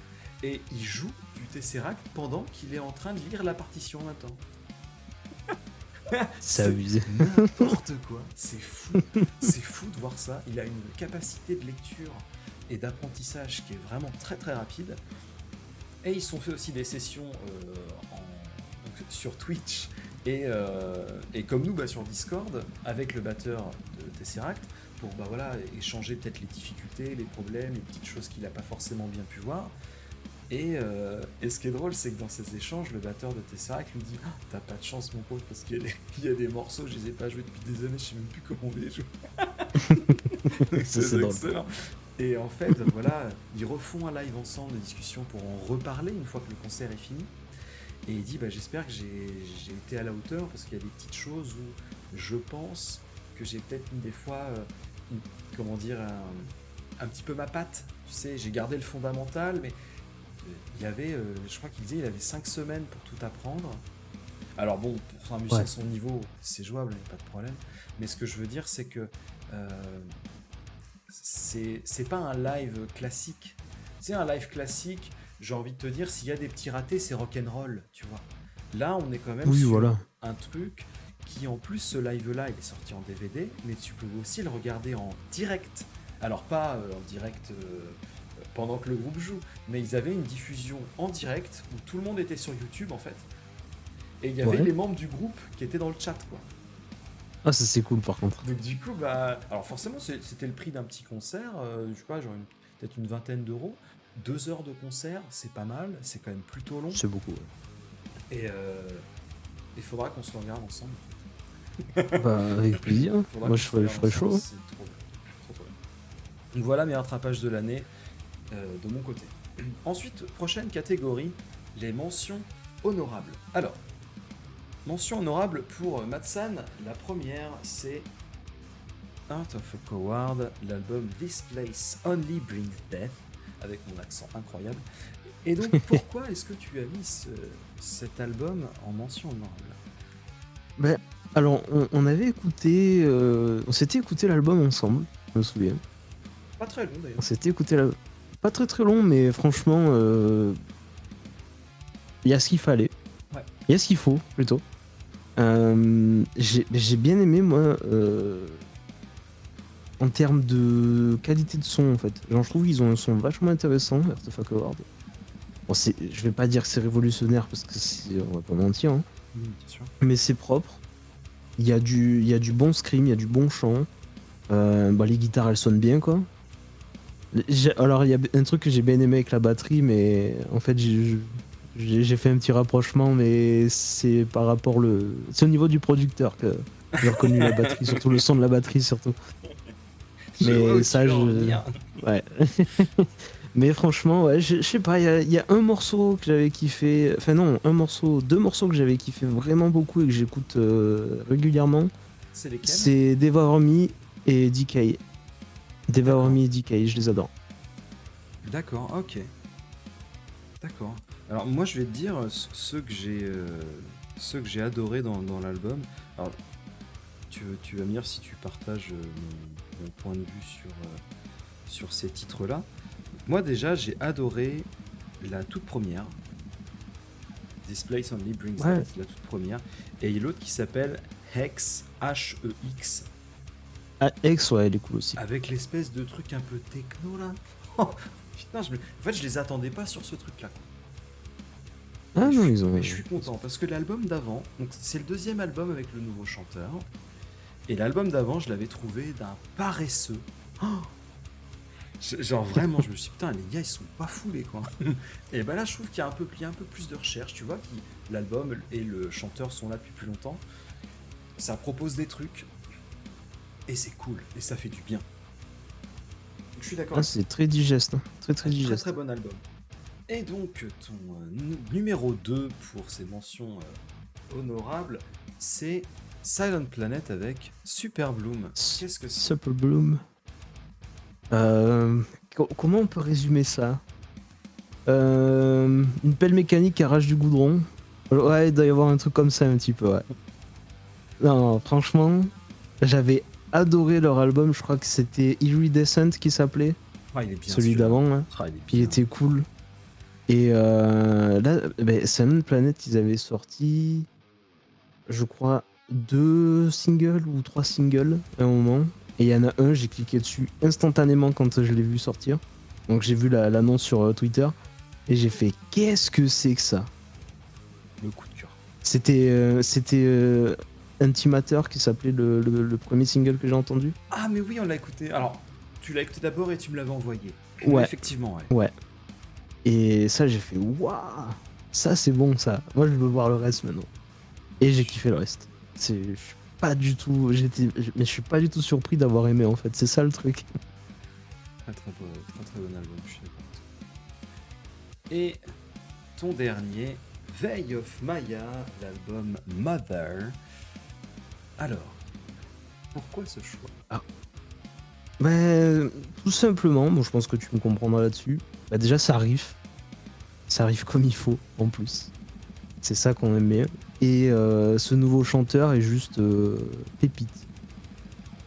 et il joue du Tesseract pendant qu'il est en train de lire la partition en même temps. C'est abusé. N'importe quoi, c'est fou. C'est fou de voir ça. Il a une capacité de lecture et d'apprentissage qui est vraiment très très rapide. Et ils sont fait aussi des sessions donc, sur Twitch et comme nous sur Discord avec le batteur de Tesseract pour échanger peut-être les difficultés, les problèmes, les petites choses qu'il n'a pas forcément bien pu voir. Et ce qui est drôle, c'est que dans ces échanges, le batteur de Tesseract lui dit t'as pas de chance, mon pauvre, parce qu'il y a des morceaux, je les ai pas joués depuis des années, je sais même plus comment on les joue. Ça, c'est drôle. excellent. Et en fait, voilà, ils refont un live ensemble de discussion pour en reparler une fois que le concert est fini. Et il dit j'espère que j'ai été à la hauteur parce qu'il y a des petites choses où je pense que j'ai peut-être mis des fois comment dire, un petit peu ma patte. Tu sais, j'ai gardé le fondamental, mais il y avait, je crois qu'il disait, il avait 5 semaines pour tout apprendre. Alors bon, pour un musicien Ouais. de son niveau, c'est jouable, il n'y a pas de problème. Mais ce que je veux dire, c'est que euh, c'est pas un live classique. C'est un live classique, j'ai envie de te dire, s'il y a des petits ratés, c'est rock'n'roll, tu vois. Là, on est quand même Oui, sur voilà. un truc qui, en plus, ce live-là, il est sorti en DVD, mais tu peux aussi le regarder en direct. Alors, pas en direct pendant que le groupe joue, mais ils avaient une diffusion en direct où tout le monde était sur YouTube, en fait. Et il y avait Ouais. les membres du groupe qui étaient dans le chat, quoi. Ah, ça c'est cool par contre. Donc du coup, bah, alors forcément, c'était le prix d'un petit concert, je sais pas, genre peut-être une vingtaine d'euros. 2 heures de concert, c'est pas mal, c'est quand même plutôt long. C'est beaucoup. Ouais. Et il faudra qu'on se le regarde ensemble. Bah, avec plaisir. Faudra Moi qu'on je se le ferais, regarde ensemble, chaud. c'est trop bien. Trop, trop bien. Donc voilà mes rattrapages de l'année de mon côté. Ensuite, prochaine catégorie, les mentions honorables. Alors, mention honorable pour Matsan, la première c'est Art of a Coward, l'album This Place Only Brings Death, avec mon accent incroyable. Et donc, pourquoi est-ce que tu as mis cet album en mention honorable? Bah, alors, on avait écouté. On s'était écouté l'album ensemble, je me souviens. Pas très long d'ailleurs. On s'était écouté l'album. Pas très très long, mais franchement, il y a ce qu'il fallait. Ouais. Il y a ce qu'il faut, plutôt. J'ai bien aimé, moi, en termes de qualité de son, en fait. Genre, je trouve qu'ils ont un son vachement intéressant, Art of a Coward. Bon, je vais pas dire que c'est révolutionnaire, parce que on va pas mentir, hein. Bien sûr. Mais c'est propre. Il y a du bon scream, il y a du bon chant. Bah, les guitares, elles sonnent bien, quoi. Alors, il y a un truc que j'ai bien aimé avec la batterie, mais en fait, j'ai fait un petit rapprochement, mais c'est par rapport c'est au niveau du producteur que j'ai reconnu la batterie, surtout le son de la batterie, surtout. Je vois où Mais tu ça, veux en venir. ouais. Mais franchement, ouais, je sais pas, il y a un morceau que j'avais kiffé, enfin non, deux morceaux que j'avais kiffé vraiment beaucoup et que j'écoute régulièrement. C'est lesquels? C'est Devour Me et Decay. Devour D'accord. Me et Decay, je les adore. D'accord, ok. D'accord. Alors moi je vais te dire ceux que j'ai adorés dans l'album. Alors tu vas me dire si tu partages mon point de vue sur ces titres-là. Moi déjà j'ai adoré la toute première. This Place Only Brings Ouais. Death, la toute première. Et il y a l'autre qui s'appelle Hex, H-E-X, Ah, X, ouais, elle est cool aussi. avec l'espèce de truc un peu techno là. Oh, putain, en fait je les attendais pas sur ce truc-là. Ah Mais non, je, ils ont. mais je suis content parce que l'album d'avant, donc c'est le deuxième album avec le nouveau chanteur, et l'album d'avant, je l'avais trouvé d'un paresseux. Oh, genre vraiment, je me suis dit, putain, les gars, ils sont pas foulés quoi. Et ben là, je trouve qu'il y a il y a un peu plus de recherche, tu vois, l'album et le chanteur sont là depuis plus longtemps. Ça propose des trucs, et c'est cool, et ça fait du bien. Donc, je suis d'accord. Ah, c'est très digeste, hein. Très très Très digeste. très bon album. Et donc, ton numéro 2 pour ces mentions honorables, c'est Silent Planet avec Super Bloom. Qu'est-ce que c'est? Super Bloom. Comment on peut résumer ça? Une pelle mécanique qui arrache du goudron. Ouais, il doit y avoir un truc comme ça un petit peu, ouais. Non, franchement, j'avais adoré leur album, je crois que c'était Iridescent qui s'appelait, Ah, il est bien celui celui-là. d'avant, là. Ah, il est Il bien. était cool. Et là, Silent Planet, ils avaient sorti, je crois, 2 singles ou 3 singles à un moment. Et il y en a un, j'ai cliqué dessus instantanément quand je l'ai vu sortir. Donc j'ai vu l'annonce sur Twitter et j'ai fait qu'est-ce que c'est que ça? Le coup de cœur. C'était Antimatter qui s'appelait le premier single que j'ai entendu. Ah, mais oui, on l'a écouté. Alors, tu l'as écouté d'abord et tu me l'avais envoyé. Ouais. Effectivement, ouais. Ouais. Et ça, j'ai fait waouh, ça c'est bon ça. Moi je veux voir le reste maintenant. Et j'ai kiffé le reste. Je suis pas du tout, mais je suis pas du tout surpris d'avoir aimé en fait. C'est ça le truc. Très très bon album, je suis d'accord. Et ton dernier, Veil of Maya, l'album Mother. Alors, pourquoi ce choix? Bah, tout simplement, bon, je pense que tu me comprendras là-dessus. Bah, déjà, ça arrive comme il faut en plus. C'est ça qu'on aime bien. Et ce nouveau chanteur est juste pépite.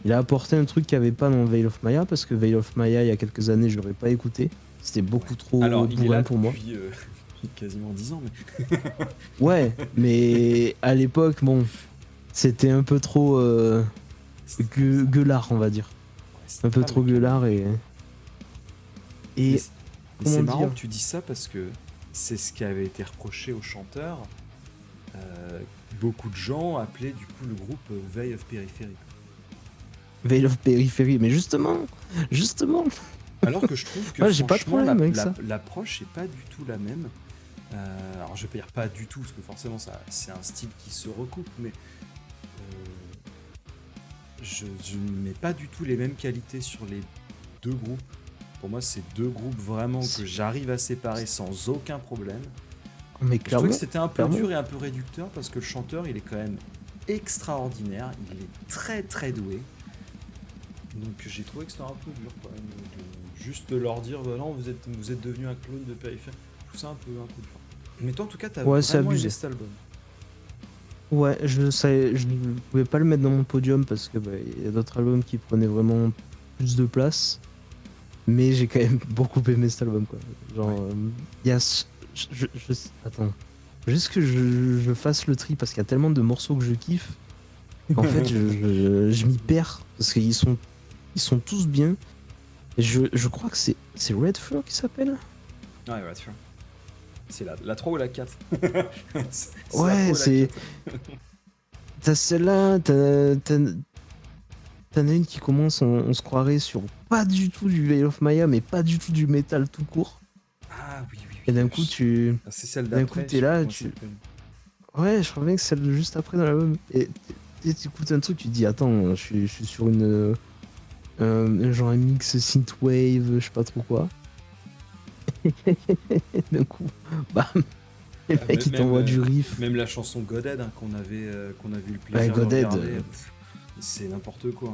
Il a apporté un truc qu'il n'y avait pas dans Veil of Maya, parce que Veil of Maya, il y a quelques années, je l'aurais pas écouté. C'était Ouais. beaucoup trop Alors, il est là bourrin pour moi. depuis quasiment 10 ans, mais. Ouais, mais à l'époque, bon, c'était un peu trop C'était comme ça. gueulard, on va dire. Ouais, Un c'était peu pas trop le cas. gueulard Mais et c'est mais comment c'est marrant dire? que tu dis ça parce que c'est ce qui avait été reproché au chanteur. Euh, Beaucoup de gens appelaient du coup le groupe Veil of Periphery. Veil of Periphery, mais justement, Alors que je trouve que moi j'ai pas de franchement, problème avec ça. l'approche est pas du tout la même. Alors je vais pas dire pas du tout, parce que forcément c'est un style qui se recoupe, mais je ne mets pas du tout les mêmes qualités sur les deux groupes. Pour moi, c'est deux groupes vraiment que j'arrive à séparer sans aucun problème. Mais Je trouvais que clairement, c'était un peu clairement. dur et un peu réducteur parce que le chanteur, il est quand même extraordinaire, il est très très doué. Donc j'ai trouvé que c'était un peu dur quand même de juste leur dire bah non vous êtes devenu un clone de Périphérie. Je trouve ça un peu dur. Mais toi en tout cas t'as Ouais, c'est vraiment aimé abusé. cet album. Ouais, je ne pouvais pas le mettre dans mon podium parce que bah, il y a d'autres albums qui prenaient vraiment plus de place. Mais j'ai quand même beaucoup aimé cet album, quoi. Ouais. Genre, il y a. Attends. Juste que je fasse le tri parce qu'il y a tellement de morceaux que je kiffe. En fait, je m'y perds parce ils sont tous bien. Et je crois que c'est Red Fur qui s'appelle. Ouais, ouais, sûr. C'est la 3 ou la 4. C'est la 3 Ouais, ou la c'est. 4. T'as celle-là, t'en as une qui commence, on se croirait sur pas du tout du Veil of Maya, mais pas du tout du métal tout court. Ah oui, oui, Et oui. C'est celle d'un coup, d'après, je t'es sais plus là, comment ça s'appelle. ouais, je crois bien que c'est celle de juste après dans l'album. Et tu écoutes un truc, tu te dis, attends, je suis sur genre un mix synthwave, je sais pas trop quoi. Et d'un coup, bam, les Ah, mecs ils t'envoient du riff. même la chanson Godhead hein, qu'on avait eu le Ouais, plaisir de Godhead. regarder, c'est n'importe quoi.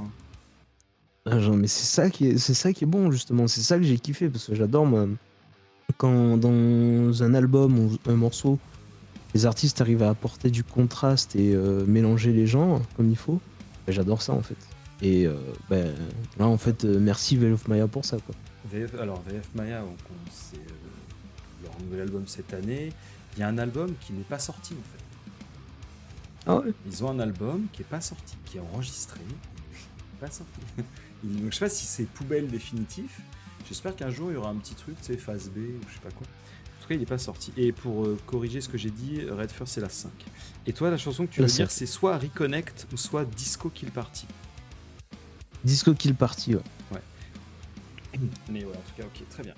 Hein. Genre, mais c'est ça qui est bon justement, c'est ça que j'ai kiffé parce que j'adore moi, quand dans un album ou un morceau, les artistes arrivent à apporter du contraste et mélanger les genres comme il faut. Ben, j'adore ça en fait. Et ben, là en fait, merci Veil of Maya pour ça quoi. Alors VF Maya, c'est leur nouvel album cette année. Il y a un album qui n'est pas sorti en fait. Ah ouais. Ils ont un album qui est pas sorti, qui est enregistré, pas sorti. Donc je sais pas si c'est poubelle définitif. J'espère qu'un jour il y aura un petit truc, tu sais, phase B ou je sais pas quoi. En tout cas, il n'est pas sorti. Et pour corriger ce que j'ai dit, Red Fur c'est la 5. Et toi, la chanson que tu La veux dire, 5. c'est soit Reconnect ou soit Disco Kill Party. Disco Kill Party, ouais. Ouais. Mais ouais, en tout cas, ok, très bien.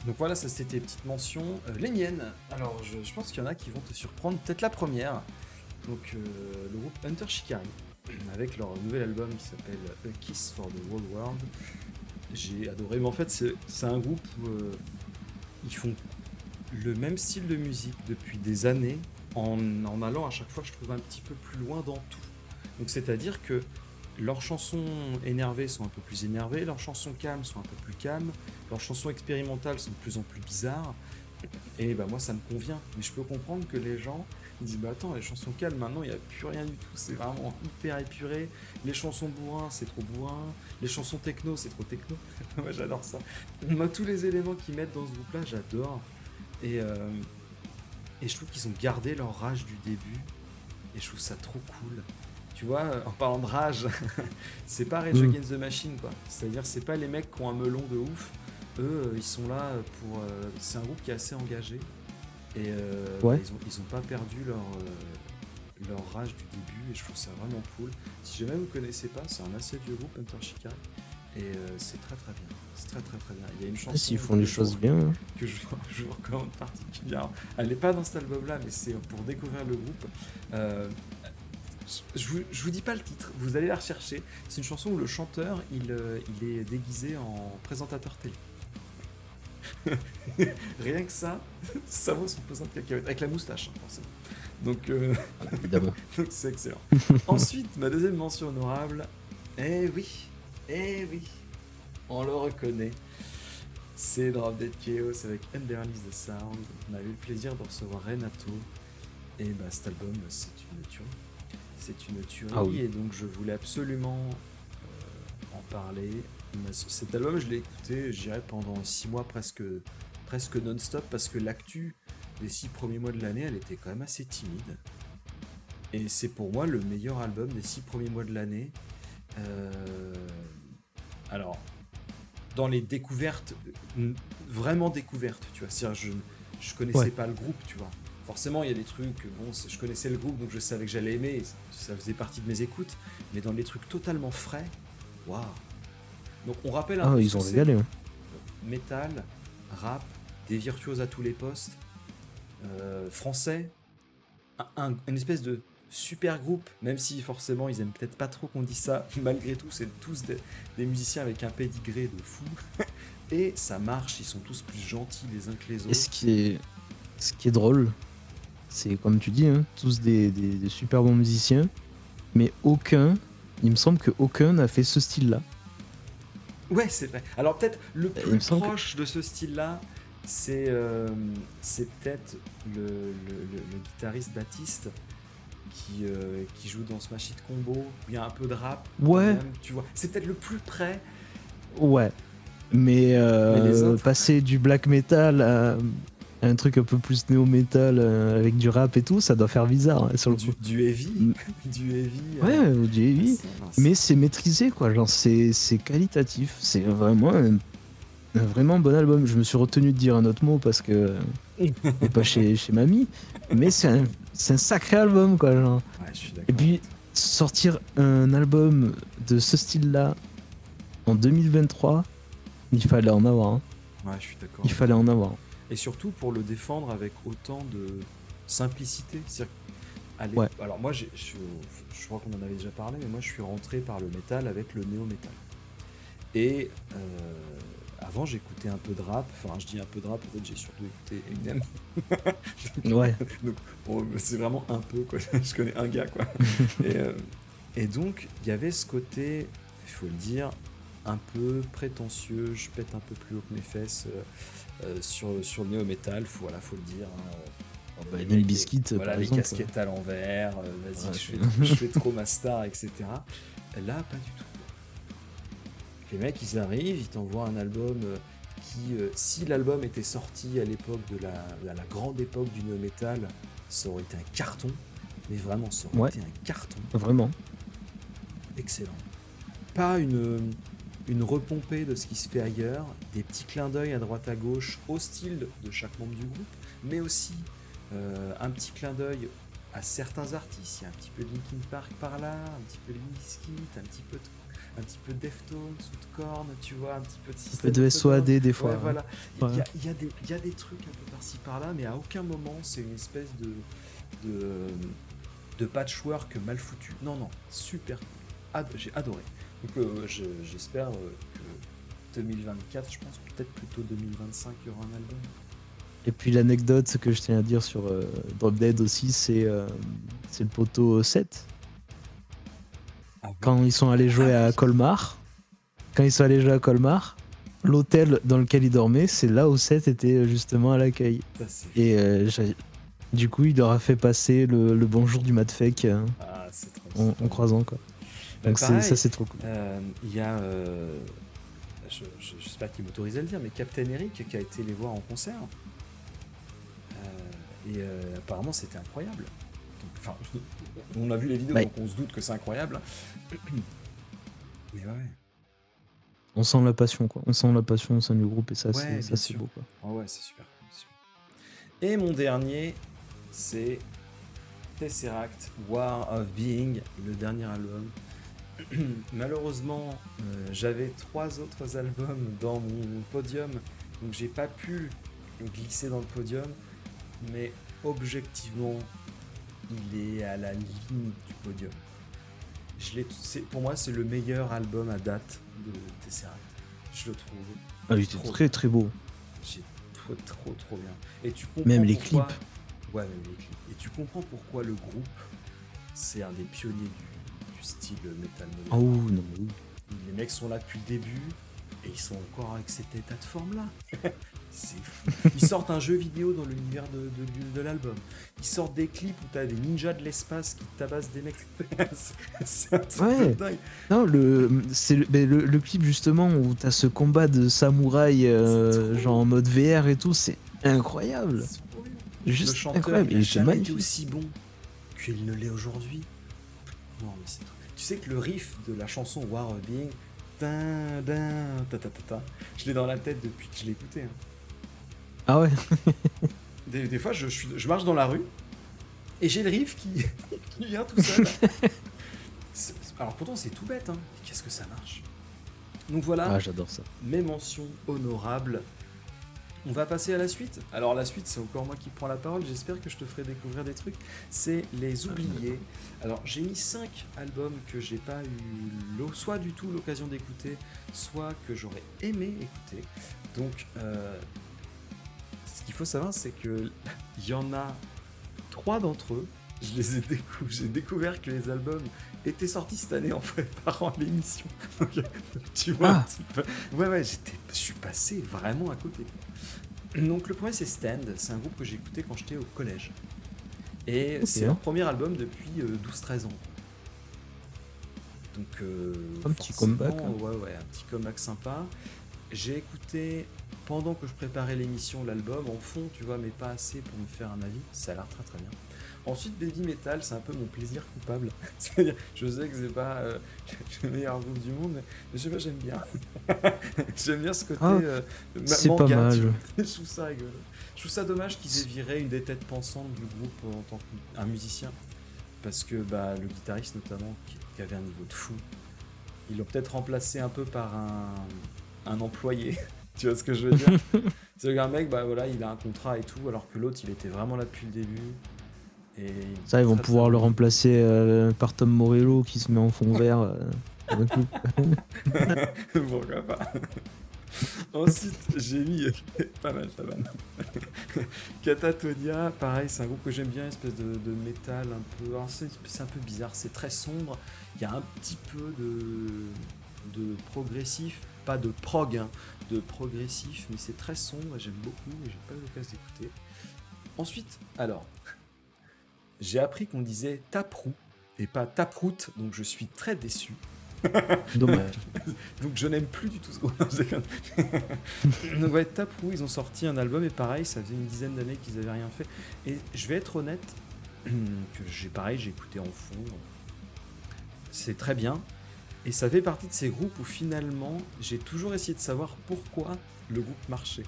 Donc voilà, ça c'était petites mentions. Les miennes, alors je pense qu'il y en a qui vont te surprendre. Peut-être la première. Donc le groupe Hunter Shikari, avec leur nouvel album qui s'appelle A Kiss for the Whole World. J'ai adoré, mais en fait c'est un groupe où ils font le même style de musique depuis des années en allant à chaque fois, je trouve, un petit peu plus loin dans tout. Donc c'est-à-dire que leurs chansons énervées sont un peu plus énervées, leurs chansons calmes sont un peu plus calmes, leurs chansons expérimentales sont de plus en plus bizarres. Et bah moi ça me convient, mais je peux comprendre que les gens ils disent bah attends les chansons calmes maintenant il n'y a plus rien du tout, c'est vraiment hyper épuré, les chansons bourrin c'est trop bourrin, les chansons techno c'est trop techno, moi j'adore ça. Moi tous les éléments qu'ils mettent dans ce groupe là j'adore et, euh, et je trouve qu'ils ont gardé leur rage du début et je trouve ça trop cool. Tu vois, en parlant de rage, c'est pas Rage Mm. Against the Machine quoi, c'est-à-dire c'est pas les mecs qui ont un melon de ouf. Eux, ils sont là pour. C'est un groupe qui est assez engagé et bah, Ouais. ils ont pas perdu leur rage du début et je trouve ça vraiment cool. Si jamais vous connaissez pas, c'est un assez vieux groupe Hunter Shikari et c'est très très bien. C'est très très très bien. Il y a une chanson S'ils font les choses bien. Hein. que je vous recommande particulièrement. Elle n'est pas dans cet album là, mais c'est pour découvrir le groupe. Euh, je vous dis pas le titre, vous allez la rechercher. C'est une chanson où le chanteur il est déguisé en présentateur télé. Rien que ça vaut son pesant de cacahuètes. Avec la moustache, hein, forcément. Donc, Évidemment. donc c'est excellent. Ensuite, ma deuxième mention honorable. Eh oui, eh oui. On le reconnaît. C'est Drop Dead Chaos avec Underneath the Sound. On a eu le plaisir de recevoir Renato. Et bah cet album, c'est une tuerie. C'est une tuerie. Ah oui. Et donc je voulais absolument en parler. Cet album, je l'ai écouté, je dirais, pendant 6 mois presque non-stop, parce que l'actu des 6 premiers mois de l'année, elle était quand même assez timide. Et c'est pour moi le meilleur album des 6 premiers mois de l'année. Alors, dans les découvertes, vraiment découvertes, tu vois. C'est-à-dire, je connaissais pas le groupe, tu vois. Forcément, il y a des trucs, bon, je connaissais le groupe, donc je savais que j'allais aimer, et ça faisait partie de mes écoutes. Mais dans les trucs totalement frais, waouh. Donc on rappelle un peu Ils ce ont que régalé. Hein. c'est. Métal, rap, des virtuoses à tous les postes, français, une espèce de super groupe, même si forcément ils aiment peut-être pas trop qu'on dise ça, malgré tout c'est tous des musiciens avec un pédigré de fou, et ça marche, ils sont tous plus gentils les uns que les autres. Et ce qui est drôle, c'est comme tu dis, hein, tous des super bons musiciens, mais il me semble qu'aucun n'a fait ce style-là. Ouais, c'est vrai. Alors peut-être le Il plus me semble proche de ce style-là, c'est peut-être le guitariste Baptiste qui joue dans Smash Hit Combo, où il y a un peu de rap. Ouais. Même, tu vois. C'est peut-être le plus près. Ouais. Mais les autres, passer du black metal à un truc un peu plus néo-metal avec du rap et tout, ça doit faire bizarre hein, sur le coup. du heavy. Du heavy. Ouais, ou du heavy. Mais c'est maîtrisé quoi, genre c'est qualitatif. C'est vraiment un vraiment bon album. Je me suis retenu de dire un autre mot parce que c'est pas chez mamie, mais c'est un sacré album quoi. Genre. Ouais, je suis d'accord. Et puis sortir un album de ce style-là en 2023, il fallait en avoir. Hein. Ouais, je suis d'accord. Il fallait en avoir. Et surtout pour le défendre avec autant de simplicité. C'est-à-dire, Ouais. Alors moi, je crois qu'on en avait déjà parlé, mais moi je suis rentré par le métal avec le néo-métal. Et avant, j'écoutais un peu de rap. Enfin, je dis un peu de rap, peut-être j'ai surtout écouté Eminem. Ouais. Donc, bon, c'est vraiment un peu, quoi. Je connais un gars, quoi. Et donc, il y avait ce côté, il faut le dire, un peu prétentieux. Je pète un peu plus haut que mes fesses sur le néo-métal, faut le dire. Bah, Limp Bizkit, voilà, par les exemple. casquettes à l'envers, vas-y, Ouais, je fais trop ma star, etc. Là, pas du tout. Les mecs, ils arrivent, ils t'envoient un album qui, si l'album était sorti à l'époque de la grande époque du néo-metal, ça aurait été un carton. Mais vraiment, ça aurait été un carton. Vraiment. Excellent. Pas une repompée de ce qui se fait ailleurs, des petits clins d'œil à droite à gauche au style de chaque membre du groupe, mais aussi un petit clin d'œil à certains artistes. Il y a un petit peu de Linkin Park par là, un petit peu de Limp Bizkit, un petit peu de Deftones ou de Korn, tu vois, un petit peu de System de SOAD des fois. Ouais, hein. voilà. Ouais. Il y a des trucs un peu par-ci par-là, mais à aucun moment c'est une espèce de patchwork mal foutu. Non, super cool. J'ai adoré. Donc j'espère que 2024, je pense peut-être plutôt 2025, il y aura un album. Et puis l'anecdote que je tiens à dire sur Drop Dead aussi, c'est le poteau 7. Ah oui. Quand ils sont allés jouer à Colmar, l'hôtel dans lequel ils dormaient, c'est là où 7 était justement à l'accueil. Et du coup, il leur a fait passer le bonjour du Madfake en croisant quoi. Donc pareil, ça c'est trop cool. Il y a, j'espère qu'il m'autorise à le dire, mais Captain Eric qui a été les voir en concert. Et apparemment c'était incroyable. Enfin, on a vu les vidéos, donc on se doute que c'est incroyable. Mais ouais. On sent la passion quoi. On sent la passion au sein du groupe et ça c'est beau quoi. Oh ouais, c'est super cool. Et mon dernier, c'est Tesseract War of Being, le dernier album. Malheureusement, j'avais 3 autres albums dans mon podium, donc j'ai pas pu le glisser dans le podium, mais objectivement, il est à la limite du podium. Pour moi, c'est le meilleur album à date de Tesseract. Je le trouve. Ah, il était très très beau. J'ai trop bien. Et tu comprends même les pourquoi... clips. Ouais, même les clips. Et tu comprends pourquoi le groupe, c'est un des pionniers du style metal moderne. Oh non. Les mecs sont là depuis le début. et ils sont encore avec cet état de forme-là. C'est fou. Ils sortent un jeu vidéo dans l'univers de l'album. Ils sortent des clips où t'as des ninjas de l'espace qui tabassent des mecs. C'est un truc de Ouais. dingue. Non, le clip justement où t'as ce combat de samouraï C'est trop genre en mode VR et tout, c'est incroyable. C'est trop bien. Juste Le chanteur, incroyable. il a Il était jamais été magnifique. aussi bon qu'il ne l'est aujourd'hui. Non, mais c'est trop. Tu sais que le riff de la chanson War of Being, tin, tin, ta, ta, ta, ta, je l'ai dans la tête depuis que je l'ai écouté. Hein. Ah ouais. Des fois, je marche dans la rue et j'ai le riff qui vient tout seul. Alors pourtant, c'est tout bête, hein. Qu'est-ce que ça marche? Donc voilà, Ah, j'adore ça. mes mentions honorables. On va passer à la suite. Alors la suite, c'est encore moi qui prends la parole. J'espère que je te ferai découvrir des trucs. C'est les oubliés. Alors j'ai mis 5 albums que j'ai pas eu soit du tout l'occasion d'écouter, soit que j'aurais aimé écouter. Donc ce qu'il faut savoir, c'est que il y en a 3 d'entre eux. Je les ai j'ai découvert que les albums étaient sortis cette année en préparant l'émission. Donc, tu vois un petit peu. Ouais, je suis passé vraiment à côté. Donc le premier c'est Stand, c'est un groupe que j'ai écouté quand j'étais au collège. Et Ok. c'est leur premier album depuis 12-13 ans. Donc Un petit forcément, comeback, hein. ouais, un petit comeback sympa. J'ai écouté pendant que je préparais l'émission l'album en fond, tu vois, mais pas assez pour me faire un avis. Ça a l'air très très bien. Ensuite, Baby Metal, c'est un peu mon plaisir coupable. C'est-à-dire, je sais que c'est pas le meilleur groupe du monde, mais je sais pas, j'aime bien. J'aime bien ce côté Ah, c'est manga, pas mal. tu vois. Je trouve ça rigolo. Je trouve ça dommage qu'ils aient viré une des têtes pensantes du groupe en tant qu'un musicien. Parce que bah, le guitariste notamment, qui avait un niveau de fou, ils l'ont peut-être remplacé un peu par un employé. Tu vois ce que je veux dire? C'est un mec, bah voilà, il a un contrat et tout, alors que l'autre, il était vraiment là depuis le début. Et Ça, ils vont très, pouvoir très le bon. remplacer par Tom Morello qui se met en fond vert. D'un coup. Pourquoi pas? Ensuite, j'ai mis pas mal, pas mal. Catatonia, pareil, c'est un groupe que j'aime bien, espèce de métal un peu. Alors, c'est un peu bizarre, c'est très sombre. Il y a un petit peu de progressif, pas de prog, hein, de progressif, mais c'est très sombre et j'aime beaucoup et j'ai pas eu l'occasion d'écouter. Ensuite, alors, j'ai appris qu'on disait taproot et pas taproot, donc je suis très déçu. Dommage. Donc je n'aime plus du tout ce groupe. Donc ouais, Taproot, ils ont sorti un album et pareil, ça faisait une dizaine d'années qu'ils avaient rien fait. Et je vais être honnête, que j'ai écouté en fond. C'est très bien. Et ça fait partie de ces groupes où finalement, j'ai toujours essayé de savoir pourquoi le groupe marchait.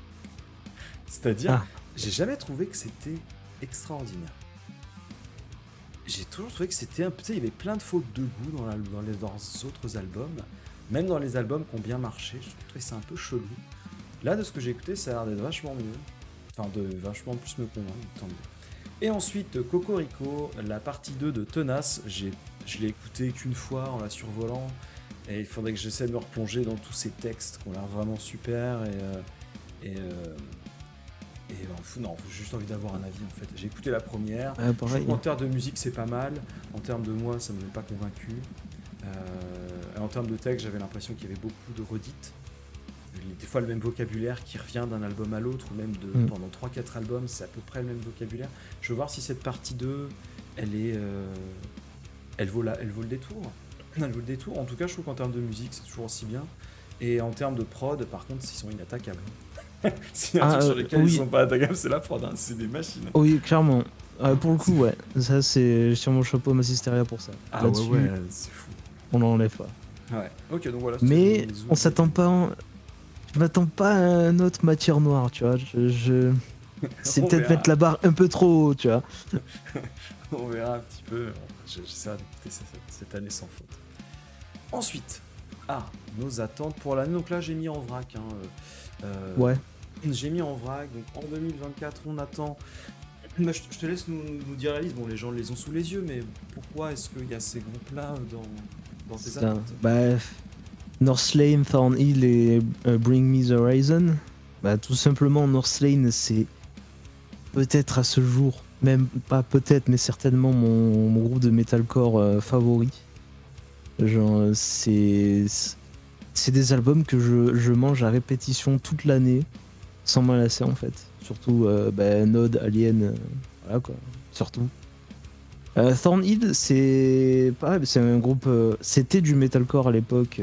C'est-à-dire, Ah. j'ai jamais trouvé que c'était extraordinaire. J'ai toujours trouvé que c'était un peu. Tu sais, il y avait plein de fautes de goût dans leurs autres albums. Même dans les albums qui ont bien marché, je trouvais ça un peu chelou. Là, de ce que j'ai écouté, ça a l'air d'être vachement mieux. Enfin, de vachement plus me convaincre, tant mieux. Et ensuite, Cocorico, la partie 2 de Tenace, je l'ai écouté qu'une fois en la survolant. Et il faudrait que j'essaie de me replonger dans tous ces textes qui ont l'air vraiment super. Non, j'ai juste envie d'avoir un avis en fait. J'ai écouté la première. Ouais, Je pareil. trouve qu'en termes de musique, c'est pas mal. En termes de moi, ça ne m'avait pas convaincu. En termes de texte, j'avais l'impression qu'il y avait beaucoup de redites. Des fois, le même vocabulaire qui revient d'un album à l'autre, ou même pendant 3-4 albums, c'est à peu près le même vocabulaire. Je veux voir si cette partie 2, elle vaut le détour. Elle vaut le détour. En tout cas, je trouve qu'en termes de musique, c'est toujours aussi bien. Et en termes de prod, par contre, ils sont inattaquables. S'il y a un truc sur lequel ils sont pas attaquables, c'est la prod. Hein. C'est des machines. Oui, clairement. Pour le coup, ouais. Ça, c'est sur mon chapeau Massisteria pour ça. Ah Là-dessus, ouais, c'est fou. on l'enlève pas. Ouais. Ok, donc voilà. Mais on s'attend pas. Je m'attends pas à une autre matière noire, tu vois. C'est On peut-être verra. mettre la barre un peu trop haut, tu vois. On verra un petit peu. J'essaierai d'écouter cette année sans faute. Ensuite, nos attentes pour l'année. Donc là, j'ai mis en vrac. Ouais. J'ai mis en vrac. Donc en 2024, on attend. Bah, je te laisse nous dire la liste. Bon, les gens les ont sous les yeux, mais pourquoi est-ce qu'il y a ces groupes-là dans tes attentes? Bah, Northlane, Thornhill et Bring Me the Horizon. Bah, tout simplement, Northlane, c'est peut-être à ce jour, même pas peut-être, mais certainement mon groupe de metalcore favori. Genre, c'est des albums que je mange à répétition toute l'année sans m'en lasser en fait. Surtout Node, Alien, voilà quoi. Surtout. Thornhill, c'est pareil, c'est un groupe. C'était du metalcore à l'époque,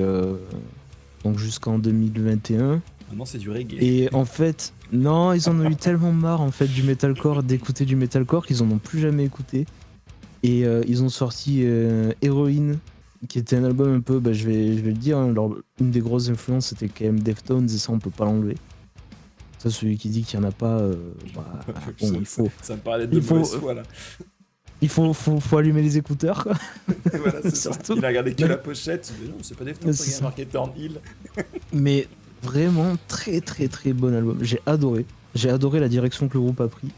donc jusqu'en 2021. Maintenant, c'est du reggae. Et en fait, non, ils en ont eu tellement marre en fait du metalcore, d'écouter du metalcore qu'ils en ont plus jamais écouté. Et ils ont sorti Heroin, qui était un album un peu, je vais le dire, hein, une des grosses influences c'était quand même Deftones et ça on peut pas l'enlever. Ça, celui qui dit qu'il y en a pas, bon, il faut. Ça me paraît d'être de mauvaise foi là. Il faut allumer les écouteurs quoi. Voilà, c'est ça. Surtout. Il a regardé que la pochette. Mais non, c'est pas Deftones, C'est il y a ça. marqué Thornhill. Mais vraiment très très très bon album. J'ai adoré. J'ai adoré la direction que le groupe a pris.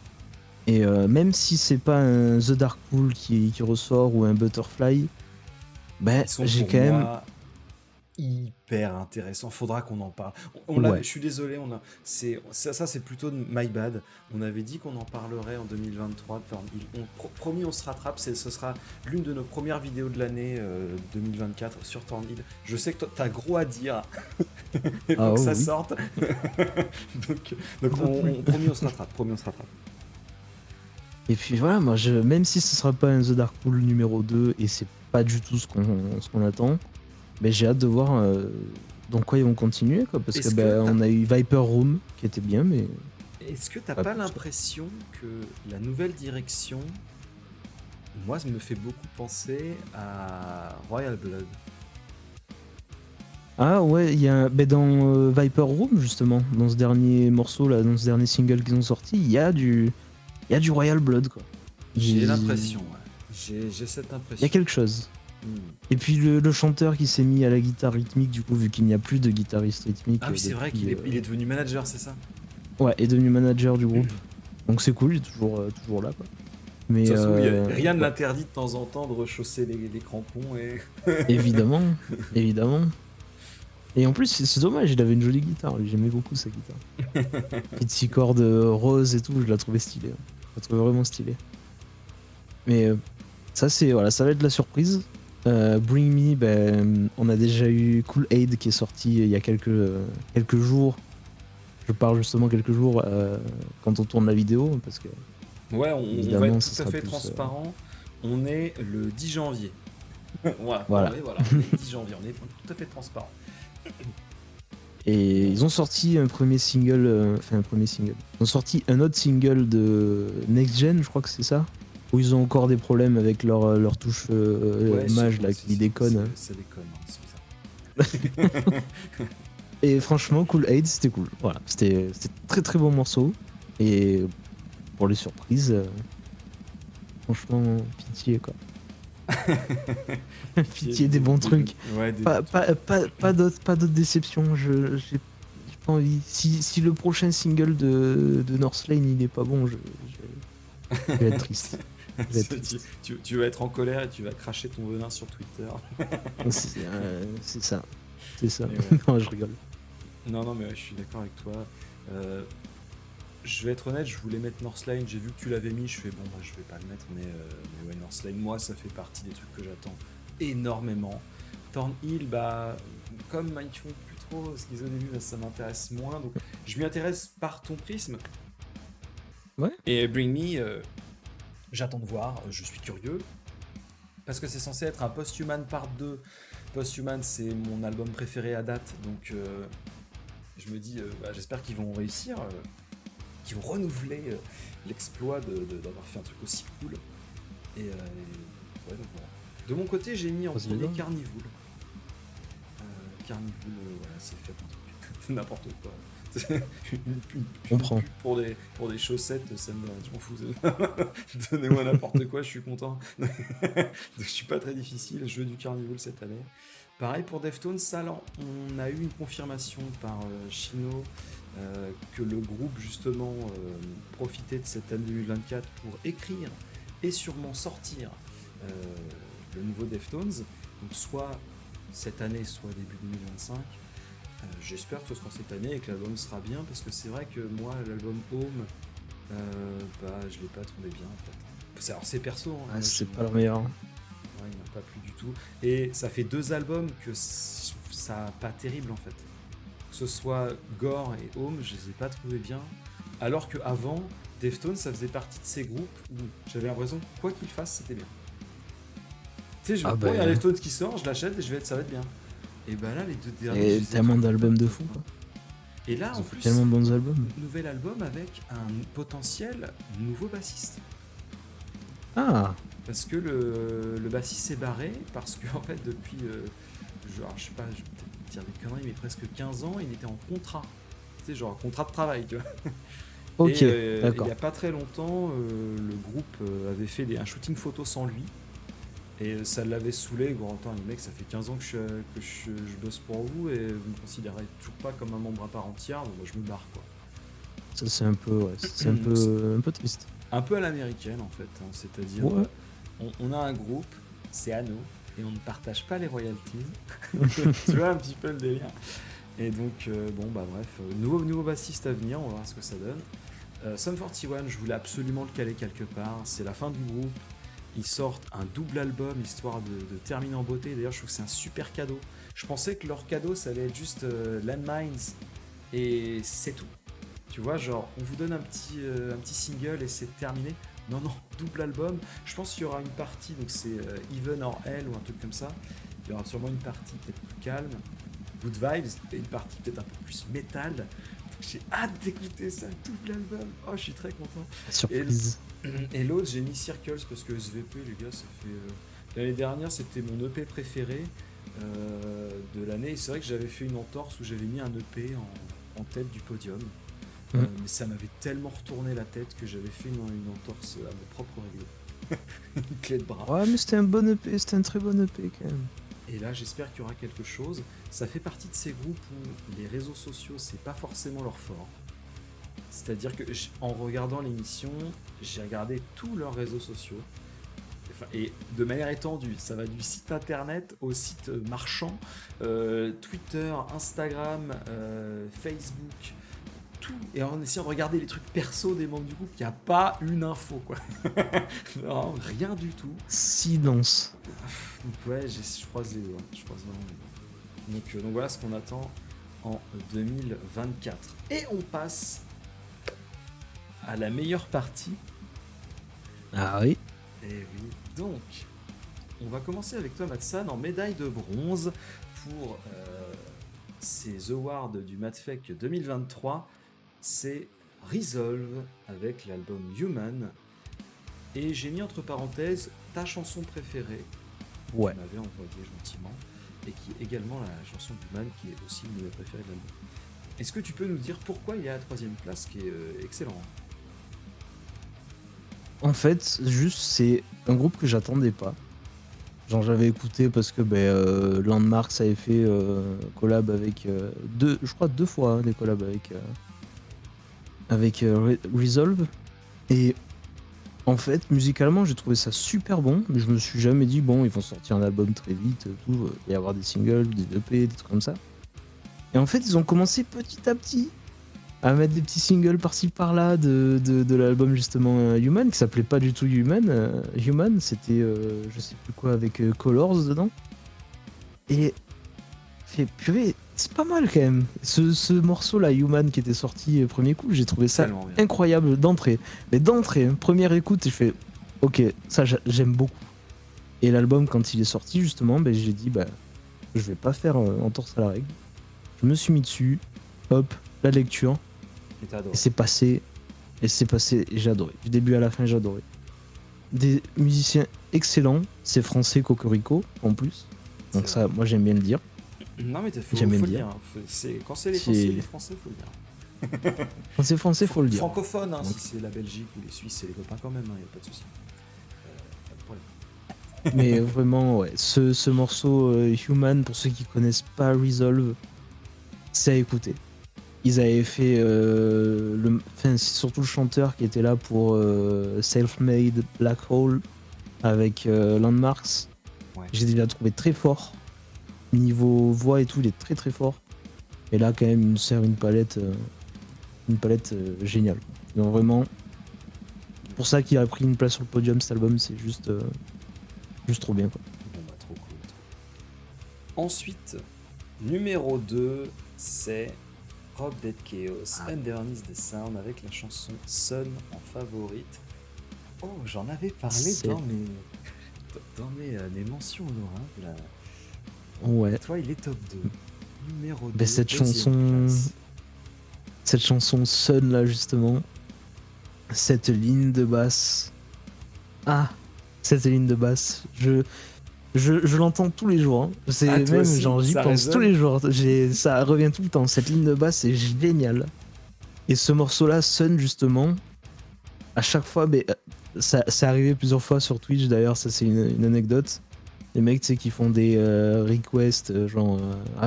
Et même si c'est pas un The Dark Pool qui ressort ou un Butterfly, Ils sont j'ai pour quand même. moi hyper intéressant. Faudra qu'on en parle. Ouais. Je suis désolé, ça c'est plutôt de my bad. On avait dit qu'on en parlerait en 2023. Promis, on se rattrape. Ce sera l'une de nos premières vidéos de l'année 2024 sur Thornhill. Je sais que t'as gros à dire. Il faut que ça sorte. donc promis, on se rattrape. Et puis voilà, moi, même si ce sera pas un The Dark Pool numéro 2 et c'est pas du tout ce qu'on attend, mais j'ai hâte de voir dans quoi ils vont continuer quoi, parce on a eu Viper Room qui était bien, mais est-ce que t'as pas l'impression que la nouvelle direction, moi, ça me fait beaucoup penser à Royal Blood? Ah ouais, il y a dans Viper Room justement, dans ce dernier morceau là, dans ce dernier single qu'ils ont sorti, il y a du Royal Blood quoi. J'ai l'impression, ouais. J'ai cette impression. Il y a quelque chose. Et puis le chanteur qui s'est mis à la guitare rythmique, du coup, vu qu'il n'y a plus de guitariste rythmique. Ah oui, c'est vrai qu'il est devenu manager, c'est ça? Ouais, est devenu manager du groupe. Donc c'est cool, il est toujours là, quoi. Mais de toute façon, rien ne l'interdit de temps en temps de rechausser les crampons et... Évidemment. Et en plus, c'est dommage, il avait une jolie guitare, j'aimais beaucoup sa guitare. Petite 6 cordes rose et tout, je la trouvais stylée. Je la trouvais vraiment stylée. Mais ça va être la surprise. Bring Me, on a déjà eu Cool Aid qui est sorti il y a quelques jours. Je parle justement quelques jours quand on tourne la vidéo parce que ouais, on va être tout à fait transparent. On est le 10 janvier. voilà. On est le 10 janvier, on est tout à fait transparent. Et ils ont sorti un premier single, Ils ont sorti un autre single de Next Gen, je crois que c'est ça. Où ils ont encore des problèmes avec leur touche mage là qui déconne. Ça déconne, c'est ça. Et franchement, Cool Aid, c'était cool. Voilà, c'était très très bon morceau. Et pour les surprises, franchement, pitié quoi. Pitié des bons trucs. Ouais, pas d'autres déceptions. J'ai pas envie. Si le prochain single de Northlane il est pas bon, je vais être triste. Tu vas être en colère et tu vas cracher ton venin sur Twitter. C'est ça. Ouais. Non, je rigole. Non, mais je suis d'accord avec toi. Je vais être honnête, je voulais mettre Northlane, j'ai vu que tu l'avais mis, je fais bon, je vais pas le mettre, mais ouais, Northlane, moi, ça fait partie des trucs que j'attends énormément. Thornhill, comme ils font plus trop ce qu'ils ont au début, ça m'intéresse moins, donc je m'y intéresse par ton prisme. Ouais. Et Bring Me, j'attends de voir, je suis curieux, parce que c'est censé être un Posthuman Part 2. Posthuman, c'est mon album préféré à date, donc je me dis, j'espère qu'ils vont réussir, qu'ils vont renouveler l'exploit d'avoir fait un truc aussi cool. Et ouais, donc voilà. De mon côté, j'ai mis en premier Carnival. Carnival, voilà, c'est fait un truc. N'importe quoi. On prend. Pour des chaussettes, ça me donne, je m'en fous. Donnez-moi n'importe quoi, je suis content. Donc, je suis pas très difficile, je veux du Carnival cette année. Pareil pour Deftones, alors on a eu une confirmation par Chino que le groupe justement profitait de cette année 2024 pour écrire et sûrement sortir le nouveau Deftones, donc soit cette année, soit début 2025. J'espère que ce sera cette année et que l'album sera bien, parce que c'est vrai que moi, l'album Home, je l'ai pas trouvé bien en fait. Alors c'est perso. C'est pas le meilleur. Ouais, il m'a pas plu du tout. Et ça fait 2 albums que ça pas terrible en fait. Que ce soit Gore et Home, je les ai pas trouvés bien. Alors qu'avant, Deftones, ça faisait partie de ces groupes où j'avais l'impression que quoi qu'ils fassent, c'était bien. Tu sais, Ah il y a bah, Deftones qui sort, je l'achète et ça va être bien. Et bah là, les 2 derniers. Je et les ai tellement trouvés d'albums de top, fou, quoi. quoi. Et là, Ils en ont fait plus, tellement de bons albums. nouvel album avec un potentiel nouveau bassiste. Ah, Parce que le bassiste s'est barré, parce que en fait, depuis, je sais pas, je vais peut-être dire des conneries, mais presque 15 ans, il était en contrat. Tu sais, genre contrat de travail, tu vois. ok, Et il d'accord. y a pas très longtemps, le groupe avait fait un shooting photo sans lui. Et ça l'avait saoulé, gros, attends, les mecs, ça fait 15 ans que je bosse pour vous et vous me considérez toujours pas comme un membre à part entière, bon, bah, je me barre quoi. Ça c'est un peu, ouais, c'est un peu triste. Un peu à l'américaine en fait, hein, c'est-à-dire Ouais. on a un groupe, c'est à nous, et on ne partage pas les royalties. Tu vois un petit peu le délire. Et donc, bon bah bref, nouveau bassiste à venir, on va voir ce que ça donne. Sum 41, je voulais absolument le caler quelque part, c'est la fin du groupe. Ils sortent un double album histoire de terminer en beauté. D'ailleurs, je trouve que c'est un super cadeau. Je pensais que leur cadeau, ça allait être juste Landmines et c'est tout. Tu vois, genre, on vous donne un petit single et c'est terminé. Non, non, double album. Je pense qu'il y aura une partie, donc c'est Even or Hell ou un truc comme ça. Il y aura sûrement une partie peut-être plus calme, Good Vibes, et une partie peut-être un peu plus métal. J'ai hâte d'écouter ça, double album. Oh, je suis très content. Surprise. Et l'autre, j'ai mis Circles parce que SVP, les gars, ça fait. L'année dernière, c'était mon EP préféré de l'année. Et c'est vrai que j'avais fait une entorse où j'avais mis un EP en tête du podium. Mais ça m'avait tellement retourné la tête que j'avais fait une entorse à mes propres règles. Une clé de bras. Ouais, mais c'était un bon EP, c'était un très bon EP quand même. Et là, j'espère qu'il y aura quelque chose. Ça fait partie de ces groupes où les réseaux sociaux, c'est pas forcément leur fort. C'est-à-dire que en regardant l'émission, j'ai regardé tous leurs réseaux sociaux. Enfin, et de manière étendue, ça va du site internet au site marchand, Twitter, Instagram, Facebook, tout. Et en essayant de regarder les trucs perso des membres du groupe, il n'y a pas une info, quoi. Non, rien du tout. Silence. Donc ouais, je croise les doigts. Je croise vraiment les doigts. Donc voilà ce qu'on attend en 2024. Et on passe à la meilleure partie. Ah oui. Et oui, donc, on va commencer avec toi, Matsan, en médaille de bronze pour ces awards du MadFec 2023. C'est Resolve avec l'album Human. Et j'ai mis entre parenthèses ta chanson préférée, Ouais. que tu m'avais envoyée gentiment, et qui est également la chanson Human, qui est aussi une de mes préférées de l'album. Est-ce que tu peux nous dire pourquoi il est à la 3ème place, qui est excellent? En fait, juste c'est un groupe que j'attendais pas. Genre j'avais écouté parce que Landmarks avait fait collab avec je crois 2 fois des collabs avec Resolve. Et en fait, musicalement, j'ai trouvé ça super bon, mais je me suis jamais dit bon, ils vont sortir un album très vite, tout, il va y avoir des singles, des EP, des trucs comme ça. Et en fait, ils ont commencé petit à petit à mettre des petits singles par-ci par-là de l'album justement Human, qui s'appelait pas du tout Human. Human, c'était je sais plus quoi avec Colors dedans. Et fait purée, c'est pas mal quand même. Ce morceau-là, Human, qui était sorti premier coup, j'ai trouvé ça Tellement bien. incroyable d'entrée. Mais d'entrée, première écoute, je fais ok, ça j'aime beaucoup. Et l'album, quand il est sorti justement, j'ai dit je vais pas faire entorse à la règle. Je me suis mis dessus, hop, la lecture. Et t'as adoré. Et c'est passé, et j'ai adoré. Du début à la fin, j'ai adoré. Des musiciens excellents, c'est français Cocorico en plus. Donc C'est ça, moi j'aime bien le dire. Non mais faut J'aime bien le le dire. Hein. Quand c'est les Français, faut le dire. Quand c'est français, faut le dire. Francophone, hein, Donc. si c'est la Belgique ou les Suisses, c'est les copains quand même, il n'y a pas de souci. Pas de problème. Mais vraiment, ouais, ce morceau Human, pour ceux qui connaissent pas Resolve, c'est à écouter. Ils avaient fait c'est surtout le chanteur qui était là pour Self-Made Black Hole avec Landmarks. Ouais. J'ai déjà trouvé très fort. Niveau voix et tout, il est très très fort. Et là, quand même, il nous sert une palette géniale. Donc vraiment, pour ça qu'il a pris une place sur le podium, cet album, c'est juste trop bien, quoi. Ensuite, numéro 2, c'est Rob Dead Chaos, Underneath the Sound avec la chanson Sun en favorite. Oh, j'en avais parlé dans mes mentions honorables. Ouais. Toi, il est top 2. Numéro 2. Ben, cette chanson Sun là justement, cette ligne de basse. Ah, cette ligne de basse, je l'entends tous les jours. Hein. C'est Ah, toi même aussi, genre j'y ça pense résonne. tous les jours. Ça revient tout le temps. Cette ligne de basse est géniale. Et ce morceau-là, Sun justement, à chaque fois, ça c'est arrivé plusieurs fois sur Twitch d'ailleurs. Ça c'est une anecdote. Les mecs, tu sais, qui font des requests, genre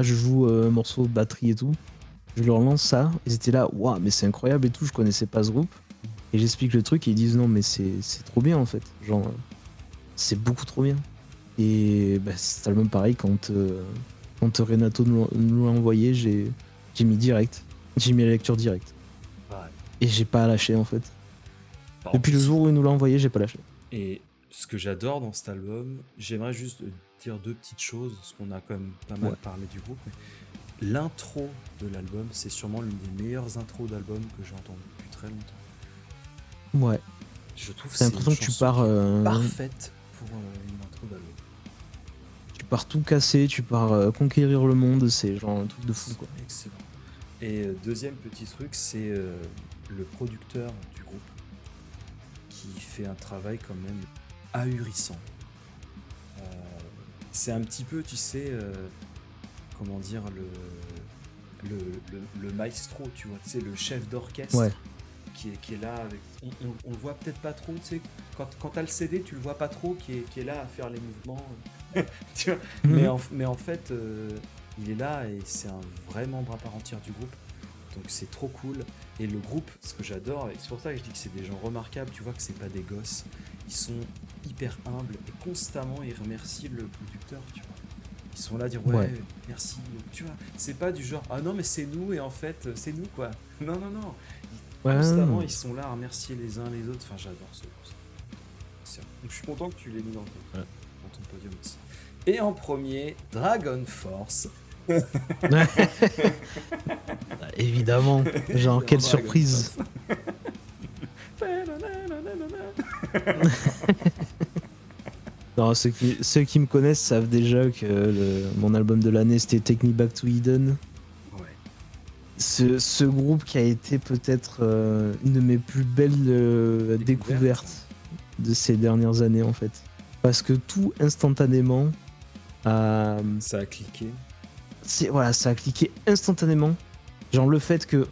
je joue un morceau de batterie et tout. Je leur lance ça, ils étaient là, waouh, mais c'est incroyable et tout, je connaissais pas ce groupe. Et j'explique le truc et ils disent non, mais c'est trop bien en fait. Genre, c'est beaucoup trop bien. Et bah, cet album, pareil, quand Renato nous l'a envoyé, j'ai mis direct. J'ai mis la lecture directe. Ouais. Et j'ai pas lâché en fait. Bah, Depuis le jour où il nous l'a envoyé, j'ai pas lâché. Et ce que j'adore dans cet album, j'aimerais juste dire deux petites choses, parce qu'on a quand même pas mal parlé du groupe. Mais l'intro de l'album, c'est sûrement l'une des meilleures intros d'album que j'ai entendues depuis très longtemps. Ouais. Je trouve que c'est l'impression que tu pars parfaite pour une intro d'album. Tu pars tout casser, tu pars conquérir le monde, c'est genre un truc de fou quoi. Excellent. Et deuxième petit truc, c'est le producteur du groupe qui fait un travail quand même ahurissant. C'est un petit peu, tu sais, comment dire, le maestro, tu vois, tu sais, le chef d'orchestre qui est là avec... On le voit peut-être pas trop, tu sais, quand t'as le CD, tu le vois pas trop, qui est là à faire les mouvements, tu vois. Mais en fait, il est là et c'est un vrai membre à part entière du groupe. Donc c'est trop cool. Et le groupe, ce que j'adore, et c'est pour ça que je dis que c'est des gens remarquables, tu vois que c'est pas des gosses, ils sont hyper humbles et constamment ils remercient le producteur, tu vois. Ils sont là à dire merci, tu vois. C'est pas du genre ah non mais c'est nous et en fait c'est nous quoi. Non. Constamment ils sont là à remercier les uns les autres. Enfin j'adore ce groupe. Donc je suis content que tu l'aies mis dans ton podium aussi. Et en premier, Dragon Force. Évidemment, genre quelle surprise. Non, ceux qui me connaissent savent déjà que mon album de l'année c'était Take Me Back to Eden. Ouais. Ce groupe qui a été peut-être une de mes plus belles découvertes de ces dernières années en fait. Parce que tout instantanément ça a cliqué. Ça a cliqué instantanément. Genre le fait que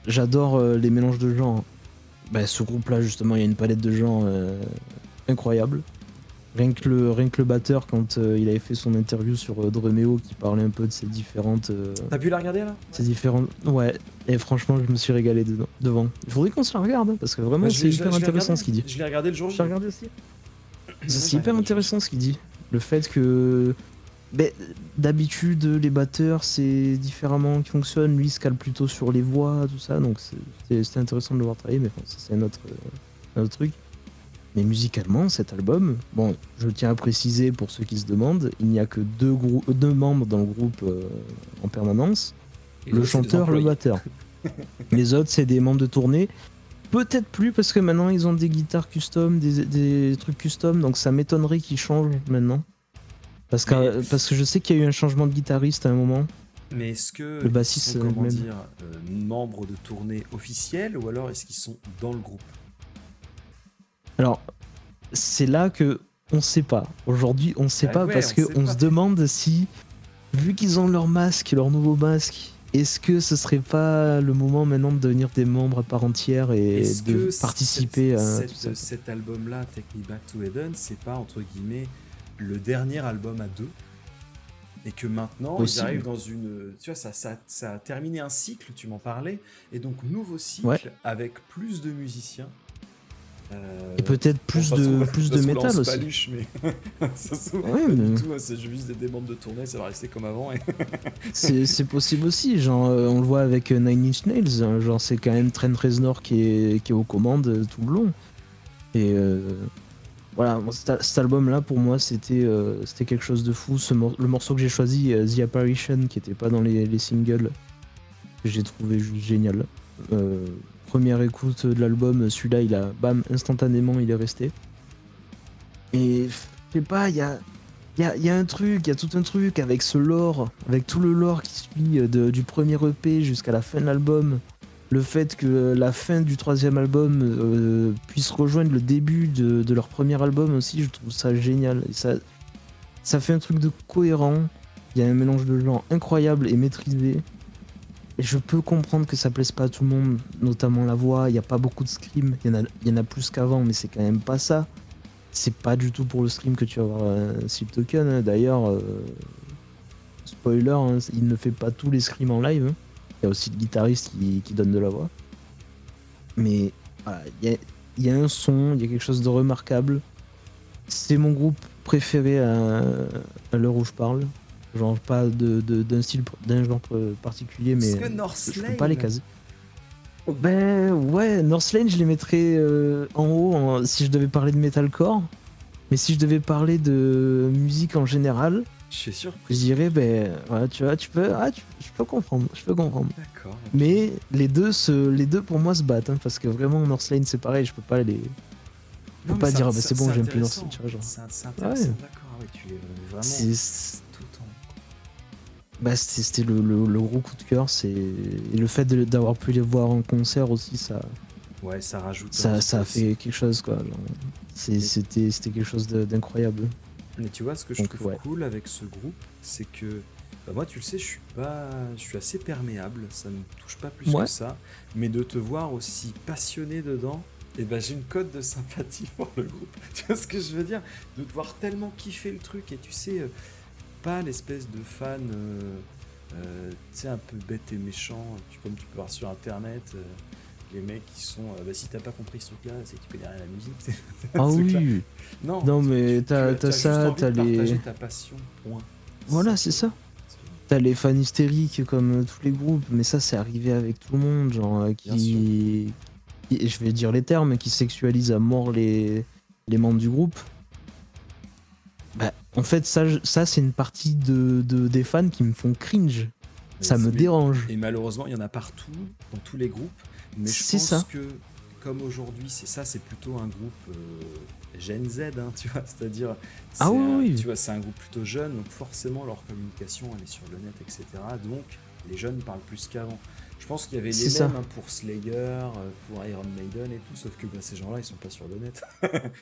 j'adore les mélanges de genres. Bah, ce groupe-là, justement, il y a une palette de genres incroyable. Rien que le batteur, quand il avait fait son interview sur Drumeo, qui parlait un peu de ses différentes... T'as pu la regarder là ? Ces différentes... Ouais, et franchement, je me suis régalé devant. Il faudrait qu'on se la regarde, parce que vraiment, c'est hyper intéressant ce qu'il dit. Je l'ai regardé le jour. Je l'ai regardé aussi. C'est hyper intéressant ce qu'il dit. Le fait que... d'habitude, les batteurs, c'est différemment qui fonctionne. Lui, il se cale plutôt sur les voix, tout ça. Donc, c'était intéressant de le voir travailler. Mais bon, ça, c'est un autre truc. Mais musicalement, cet album, bon, je tiens à préciser pour ceux qui se demandent, il n'y a que deux membres dans le groupe en permanence. Et le chanteur, le batteur. Les autres, c'est des membres de tournée. Peut-être plus, parce que maintenant, ils ont des guitares custom, des trucs custom. Donc, ça m'étonnerait qu'ils changent maintenant. Parce que je sais qu'il y a eu un changement de guitariste à un moment. Mais est-ce que le bassiste ils sont, membres de tournée officiels ou alors est-ce qu'ils sont dans le groupe ? Alors, c'est là que on sait pas. Aujourd'hui, on sait pas parce qu'on se demande si, vu qu'ils ont leur masque, leur nouveau masque, est-ce que ce serait pas le moment maintenant de devenir des membres à part entière et de participer à cet album-là, Take Me Back to Eden, c'est pas entre guillemets le dernier album à deux, et que maintenant ils arrivent dans une, tu vois, ça a terminé un cycle, tu m'en parlais, et donc nouveau cycle avec plus de musiciens et peut-être plus de métal aussi. Paluche, mais ça se trouve du tout, c'est juste des membres de tournée, ça va rester comme avant. Et c'est possible aussi, genre on le voit avec Nine Inch Nails, genre c'est quand même Trent Reznor qui est aux commandes tout le long, et voilà, moi, cet album-là, pour moi, c'était quelque chose de fou. Le morceau que j'ai choisi, The Apparition, qui était pas dans les singles, que j'ai trouvé juste génial. Euh, Première écoute de l'album, celui-là, il a, bam, instantanément, il est resté. Et je sais pas, il y a un truc, il y a tout un truc avec ce lore, avec tout le lore qui suit du premier EP jusqu'à la fin de l'album. Le fait que la fin du troisième album puisse rejoindre le début de leur premier album aussi, je trouve ça génial. Et ça fait un truc de cohérent. Il y a un mélange de genres incroyable et maîtrisé. Et je peux comprendre que ça plaise pas à tout le monde, notamment la voix. Il n'y a pas beaucoup de scream. Il y en a plus qu'avant, mais c'est quand même pas ça. C'est pas du tout pour le stream que tu vas voir Sleep Token, hein. D'ailleurs, spoiler, hein, il ne fait pas tous les screams en live, hein. Il y a aussi le guitariste qui donne de la voix. Mais voilà, il y a un son, il y a quelque chose de remarquable. C'est mon groupe préféré à l'heure où je parle. Genre pas d'un style, d'un genre particulier, mais Parce que North je peux pas les Lane, caser. Ben ouais, Northlane, je les mettrais en haut si je devais parler de metalcore. Mais si je devais parler de musique en général, je suis je surpris. dirais, ben, ouais, tu vois, je peux comprendre, je peux comprendre. D'accord. Ok. Mais les deux pour moi se battent, hein, parce que vraiment, Northlane, c'est pareil, je peux pas Non, mais pas dire, ah bah c'est bon, j'aime plus intéressant. Northlane, tu vois, genre. C'est Ouais, intéressant, d'accord. Ah ouais, tu les vraiment c'est- tout le temps. bah, c'était le gros coup de cœur, et le fait d'avoir pu les voir en concert aussi, Ouais, ça rajoute un ça, petit ça peu a aussi. fait quelque chose, quoi. Genre, c'était quelque chose d'incroyable. Mais tu vois, ce que je Donc, trouve ouais. cool avec ce groupe, c'est que bah, moi, tu le sais, je suis assez perméable, ça me touche pas plus que Ouais, ça, mais de te voir aussi passionné dedans, et ben j'ai une cote de sympathie pour le groupe. Tu vois ce que je veux dire? De te voir tellement kiffer le truc, et tu sais, pas l'espèce de fan, tu sais, un peu bête et méchant, comme tu peux voir sur internet. Les mecs qui sont, bah, si t'as pas compris ce truc-là, c'est que tu connais rien à la musique, c'est ah ce truc-là. oui. Non, Non, mais t'as as juste ça, envie de t'as les. partager ta passion, point. C'est ça Voilà, qui c'est est. ça. T'as les fans hystériques comme tous les groupes, mais ça, c'est arrivé avec tout le monde, genre, Bien sûr. je vais dire les termes, qui sexualisent à mort les membres du groupe. Bah, en fait, ça c'est une partie des fans qui me font cringe. Mais, Ça me dérange. et malheureusement, il y en a partout, dans tous les groupes. Mais je C'est pense ça. que, comme aujourd'hui, c'est plutôt un groupe Gen Z, hein, tu vois. C'est-à-dire, Ah oui, tu oui. vois, c'est un groupe plutôt jeune, donc forcément, leur communication, elle est sur le net, etc. Donc, les jeunes parlent plus qu'avant. Je pense qu'il y avait les C'est ça. mêmes hein, pour Slayer, pour Iron Maiden et tout, sauf que bah, ces gens-là, ils sont pas sur le net.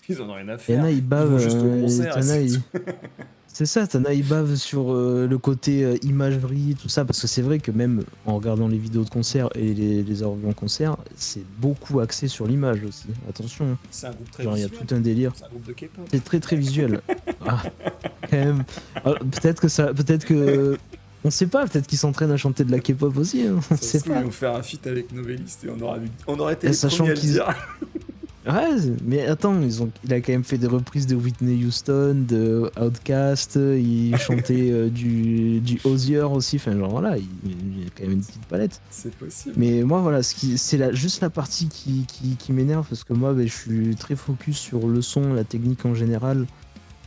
Ils en ont rien à Il y en faire. a, ils Ils bavent. vont juste au concert et T'en as, c'est tout. c'est ça, t'en as, ils bavent sur le côté imagerie, tout ça, parce que c'est vrai que même en regardant les vidéos de concert et les avoir vus en concert, c'est beaucoup axé sur l'image aussi. Attention, C'est un groupe très genre il y a visuel. tout un délire. C'est un groupe de K-pop. C'est très très visuel. Ah, quand même. Alors, peut-être que, on sait pas, peut-être qu'ils s'entraînent à chanter de la K-pop aussi, hein, on Ça se sait trouve, ils pas. vont faire un feat avec Novelist et on aura été Et les sachant premiers à le qu'ils, dire. ouais, mais attends, il a quand même fait des reprises de Whitney Houston, de Outkast, il chantait du Hozier aussi, enfin genre voilà, il a quand même une petite palette. C'est possible. Mais moi voilà, c'est juste la partie qui m'énerve parce que moi ben, je suis très focus sur le son, la technique en général.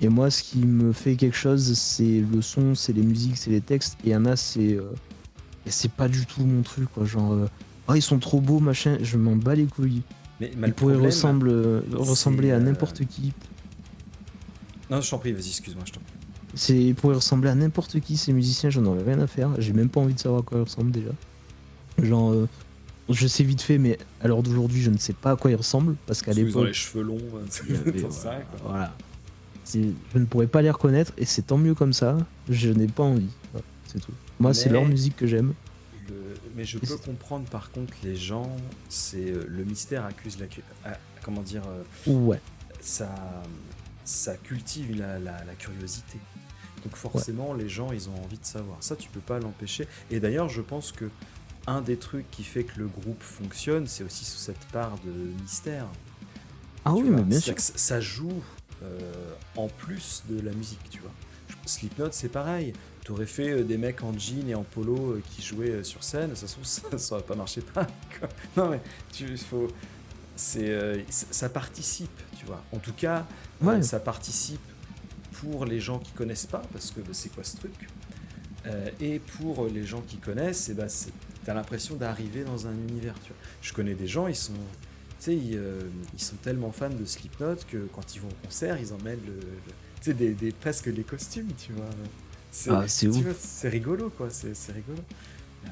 Et moi ce qui me fait quelque chose, c'est le son, c'est les musiques, c'est les textes. Et il y en a, c'est pas du tout mon truc quoi, genre oh ils sont trop beaux machin, je m'en bats les couilles. Mais Il le pourrait problème, ressembler c'est. à n'importe qui. Non, je t'en prie, vas-y, excuse-moi, je t'en prie. Il pourrait ressembler à n'importe qui, ces musiciens, j'en aurais rien à faire. J'ai même pas envie de savoir à quoi ils ressemblent déjà. Genre, je sais vite fait, mais à l'heure d'aujourd'hui, je ne sais pas à quoi ils ressemblent. Parce qu'à Parce qu'ils ont les l'époque, cheveux longs, il y avait, t'en sais rien, quoi. voilà. Je ne pourrais pas les reconnaître et c'est tant mieux comme ça. Je n'ai pas envie. Voilà, c'est tout. Moi, c'est leur Mais, musique que j'aime. mais je Et peux c'est- comprendre par contre les gens, c'est le mystère accuse comment dire, Ouais, ça, ça cultive la curiosité. Donc ouais. forcément, les gens, ils ont envie de savoir. Ça, tu peux pas l'empêcher. Et d'ailleurs, je pense que un des trucs qui fait que le groupe fonctionne, c'est aussi sous cette part de mystère. Ah Tu oui, mais vois, bien c'est sûr. que ça joue en plus de la musique, tu vois. Slipknot, c'est pareil. T'aurais fait des mecs en jean et en polo qui jouaient sur scène, ça se trouve, ça aurait pas marché pas. Quoi. Non mais, faut... ça participe, tu vois. En tout cas, Ouais. ça participe pour les gens qui connaissent pas, parce que bah, c'est quoi ce truc? Et pour les gens qui connaissent, et bah, t'as l'impression d'arriver dans un univers, tu vois. Je connais des gens, tu sais, ils sont tellement fans de Slipknot que quand ils vont au concert, ils emmènent tu sais, presque les costumes, tu vois. Ah, c'est Tu vois, ouf. c'est rigolo, quoi. C'est rigolo.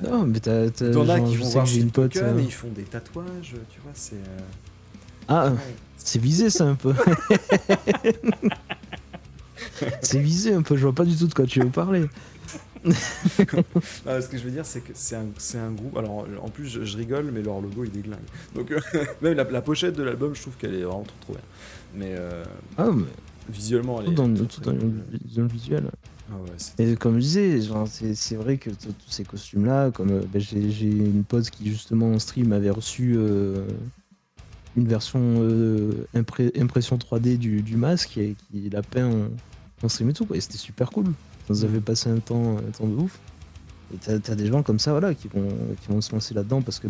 Non, mais T'en as genre, qui je vont sais voir que j'ai une Sleep pote. Token et ils font des tatouages, tu vois. Ah, Ouais. c'est visé ça un peu. C'est visé un peu, je vois pas du tout de quoi tu veux parler. Ce que je veux dire, c'est que c'est un groupe. Alors, en plus, je rigole, mais leur logo il déglingue. Donc, même la pochette de l'album, je trouve qu'elle est vraiment trop bien. Mais Ah, mais visuellement, elle tout est dans, très tout très dans, cool. dans le visuel. Ah ouais, c'est Et très comme je disais, genre, c'est vrai que tous ces costumes-là, comme j'ai une pote qui justement en stream avait reçu une version impression 3D du masque et qui l'a peint en stream et tout, quoi. Et c'était super cool. Ça nous avait Mhm. passé un temps de ouf. Et t'as des gens comme ça, voilà, qui vont se lancer là-dedans parce que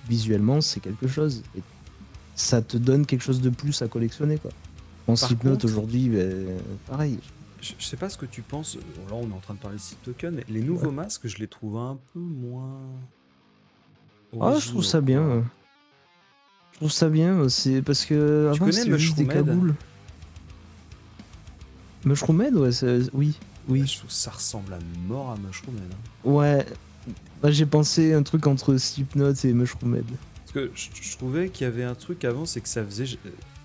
visuellement, c'est quelque chose. Et ça te donne quelque chose de plus à collectionner, quoi. En Par Slipknot contre, aujourd'hui, pareil. je sais pas ce que tu penses. Là, on est en train de parler de Sleep Token, mais les Ouais. nouveaux masques, je les trouve un peu moins Ah, je trouve originaux, ça bien. quoi. Je trouve ça bien. C'est parce que Tu avant connais c'était juste des Mushroom Head? cagoules. Mushroom Head, ouais, oui, Ouais, oui. je trouve que ça ressemble à mort à Mushroom Head, hein. Ouais. Bah, j'ai pensé un truc entre Slipknot et Mushroom Head. Parce que je trouvais qu'il y avait un truc avant, c'est que ça faisait.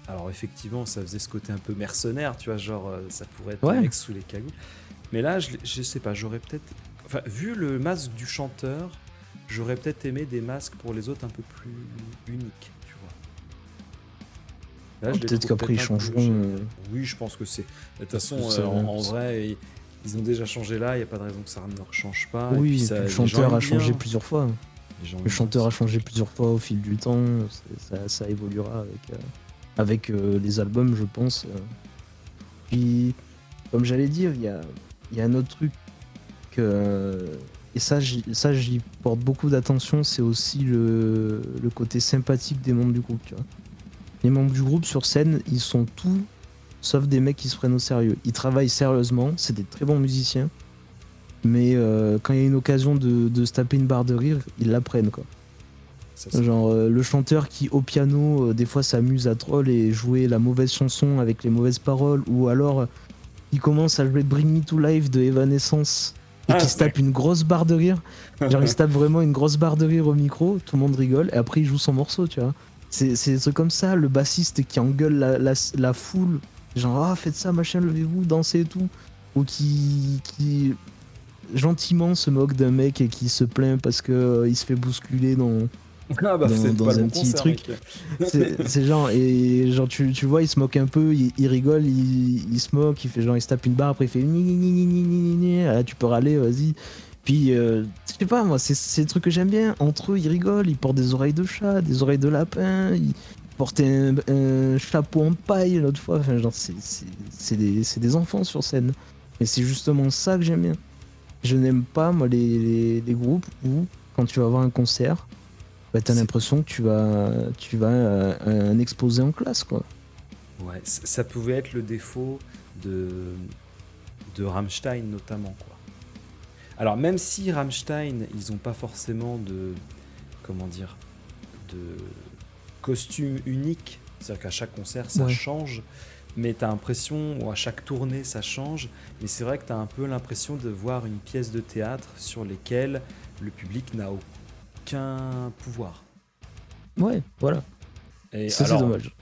Alors effectivement, ça faisait ce côté un peu mercenaire, tu vois, genre ça pourrait être les Ouais. mecs sous les cagoules. Mais là, je sais pas, j'aurais peut-être. Enfin, vu le masque du chanteur, j'aurais peut-être aimé des masques pour les autres un peu plus uniques, tu vois. Là, Oh, je les peut-être trouve qu'après peut-être ils un peu changeront. généraux. Oui, je pense que c'est. De toute façon, Ça- en vrai, ils ont déjà changé là, il n'y a pas de raison que ça ne change pas. Et puis Oui, et puis ça, le les gens chanteur aiment a changé bien. plusieurs fois. Les gens Le aiment bien chanteur ce a truc. changé plusieurs fois au fil du temps. Ça évoluera avec les albums, je pense. Puis, comme j'allais dire, il y a un autre truc et ça, j'y porte beaucoup d'attention, c'est aussi le côté sympathique des membres du groupe, tu vois. Les membres du groupe sur scène, ils sont tous sauf des mecs qui se prennent au sérieux. Ils travaillent sérieusement, c'est des très bons musiciens, mais quand il y a une occasion de se taper une barre de rire, ils la prennent, quoi. Ça, c'est Genre le chanteur qui au piano des fois s'amuse à troll et jouer la mauvaise chanson avec les mauvaises paroles, ou alors il commence à jouer Bring Me to Life de Evanescence et Ah, qui se tape une grosse barre de rire. Genre il se tape vraiment une grosse barre de rire au micro, tout le monde rigole et après il joue son morceau, tu vois. C'est des trucs comme ça, le bassiste qui engueule la foule, genre ah faites ça machin, levez-vous, dansez et tout. Ou qui gentiment se moque d'un mec et qui se plaint parce que il se fait bousculer Ah bah c'est pas le dans un bon petit concert, truc. mec. C'est genre, et genre tu vois, il se moque un peu, il rigole, il se moque, il fait genre, il se tape une barre, après il fait ni ni ni ni ni ni ni, ah, tu peux râler, vas-y. Puis, je sais pas, moi, c'est des trucs que j'aime bien. Entre eux, ils rigolent, ils portent des oreilles de chat, des oreilles de lapin, ils portent un chapeau en paille l'autre fois. Enfin, genre, c'est des enfants sur scène. Et c'est justement ça que j'aime bien. Je n'aime pas, moi, les groupes où, quand tu vas voir un concert, bah, t'as C'est- l'impression que tu vas à un exposé en classe, quoi. Ouais, ça pouvait être le défaut de, de Rammstein notamment, quoi. Alors même si Rammstein, ils ont pas forcément de, comment dire, de costume unique, c'est-à-dire qu'à chaque concert ça Ouais. change, mais t'as l'impression, ou à chaque tournée ça change, mais c'est vrai que t'as un peu l'impression de voir une pièce de théâtre sur lesquelles le public n'a aucun pouvoir. Ouais, voilà. Et Ça, c'est alors, dommage.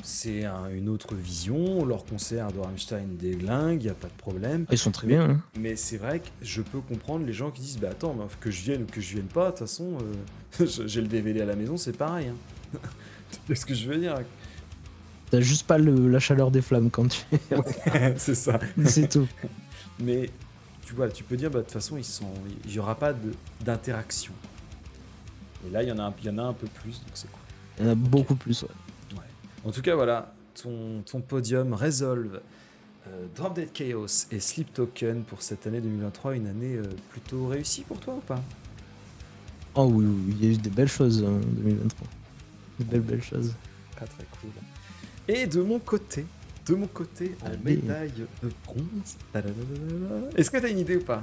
c'est une autre vision, leur concert de Rammstein déglingue, il n'y a pas de problème. Ah, ils sont très Mais, bien, hein. mais c'est vrai que je peux comprendre les gens qui disent, bah attends, mais que je vienne ou que je vienne pas, de toute façon, j'ai le DVD à la maison, c'est pareil, hein. Qu'est-ce que je veux dire? T'as juste pas la chaleur des flammes quand tu. C'est ça. C'est tout. Mais tu vois, tu peux dire, bah de toute façon, il n'y aura pas d'interaction. Et là, il y en a un peu plus, donc c'est cool. Il y en a beaucoup plus, ouais. Ouais. En tout cas, voilà, ton podium Resolve, Drop Dead Chaos et Sleep Token pour cette année 2023, une année plutôt réussie pour toi ou pas? Oh oui, oui, il y a eu des belles choses en 2023. de belles choses. Très très cool. Et de mon côté, en Allez. médaille de bronze, tadadadada. Est-ce que t'as une idée ou pas?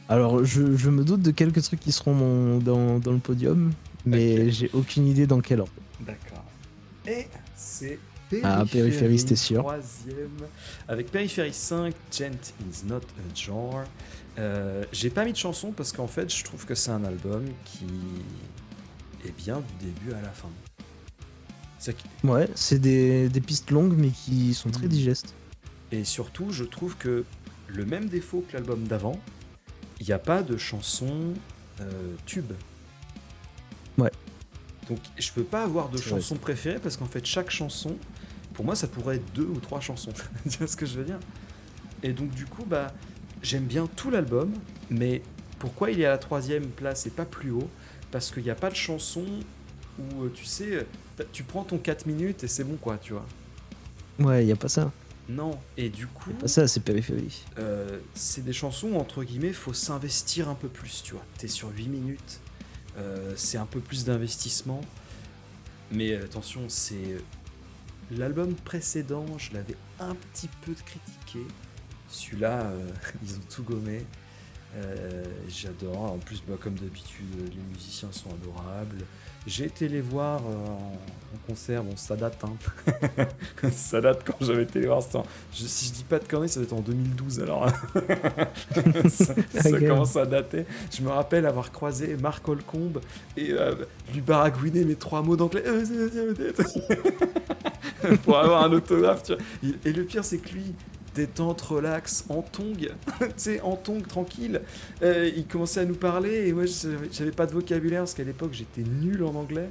Alors, je me doute de quelques trucs qui seront dans le podium, mais Ok. j'ai aucune idée dans quel ordre. D'accord. Et c'est Ah, Périphérie, c'était sûr. troisième. Avec Périphérie 5, Gent is not a jar. J'ai pas mis de chanson parce qu'en fait, je trouve que c'est un album qui est bien du début à la fin. C'est qui- Ouais, c'est des pistes longues, mais qui sont très digestes. Et surtout, je trouve que le même défaut que l'album d'avant, il n'y a pas de chanson tube. Ouais. Donc je peux pas avoir de C'est vrai. chanson préférée parce qu'en fait chaque chanson, pour moi ça pourrait être 2 ou 3 chansons. Tu vois ce que je veux dire? Et donc du coup bah j'aime bien tout l'album, mais pourquoi il est à la troisième place et pas plus haut? Parce qu'il n'y a pas de chanson où tu sais, tu prends ton 4 minutes et c'est bon quoi, tu vois. Ouais, y a pas ça. Non. Et du coup, Y a pas ça, c'est Périphérie. c'est des chansons où, entre guillemets, faut s'investir un peu plus, tu vois. T'es sur 8 minutes, c'est un peu plus d'investissement. Mais attention, c'est l'album précédent, je l'avais un petit peu critiqué. Celui-là, ils ont tout gommé. J'adore. En plus, bah, comme d'habitude, les musiciens sont adorables. J'ai été les voir en concert. Bon, ça date, hein. Ça date quand j'avais été les voir. Si je dis pas de conneries, ça doit être en 2012 alors. Ça Ok. commence à dater. Je me rappelle avoir croisé Marc Holcombe et lui baragouiner mes 3 mots d'anglais pour avoir un autographe. Tu vois. Et le pire, c'est que lui, détente, relax, en tongs, tu sais, en tongs, tranquille. Il commençait à nous parler et moi, j'avais pas de vocabulaire parce qu'à l'époque, j'étais nul en anglais.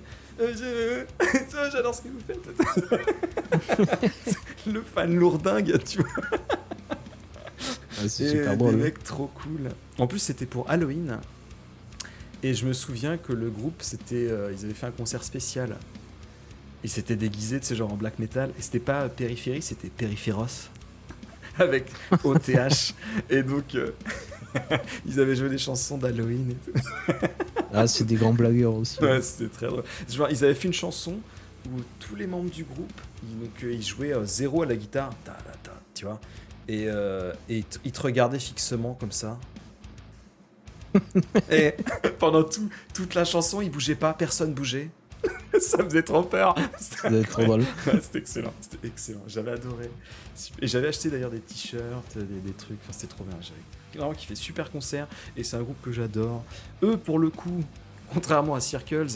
J'adore ce que vous faites. Le fan lourdingue, tu vois. C'est Et super des drôle. mecs trop cool. En plus, c'était pour Halloween. Et je me souviens que le groupe, ils avaient fait un concert spécial. Ils s'étaient déguisés, tu sais, genre en black metal. Et c'était pas Périphérie, c'était Périphéros. Avec OTH. Et donc, ils avaient joué des chansons d'Halloween et tout. Ah, c'est des grands blagueurs aussi. Ouais, c'était très drôle. Genre, ils avaient fait une chanson où tous les membres du groupe, ils jouaient zéro à la guitare, tu vois. Et ils te regardaient fixement comme ça. Et pendant toute la chanson, ils bougeaient pas, personne bougeait. Ça me faisait trop peur. Ça doit être trop drôle. Ouais, c'était excellent. J'avais adoré. Et j'avais acheté d'ailleurs des t-shirts, des trucs. Enfin, c'était trop bien. J'avais vraiment kiffé. Super concert. Et c'est un groupe que j'adore. Eux, pour le coup, contrairement à Circles,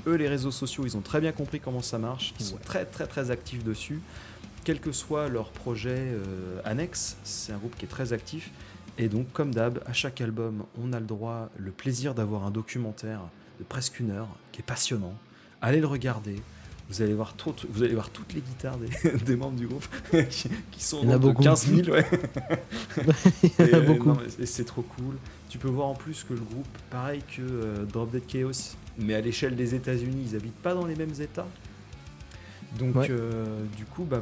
eux, les réseaux sociaux, ils ont très bien compris comment ça marche. Ils sont très, très, très actifs dessus. Quel que soit leur projet annexe, c'est un groupe qui est très actif. Et donc, comme d'hab, à chaque album, on a le plaisir d'avoir un documentaire de presque 1 heure qui est passionnant. Allez le regarder. Vous allez voir toutes les guitares des membres du groupe qui sont Il y en a de beaucoup. 15 000. Ouais. Il y en a Et, beaucoup. non, et c'est trop cool. Tu peux voir en plus que le groupe, pareil que Drop Dead Chaos, mais à l'échelle des États-Unis, ils habitent pas dans les mêmes États. Donc, Ouais. du coup, bah,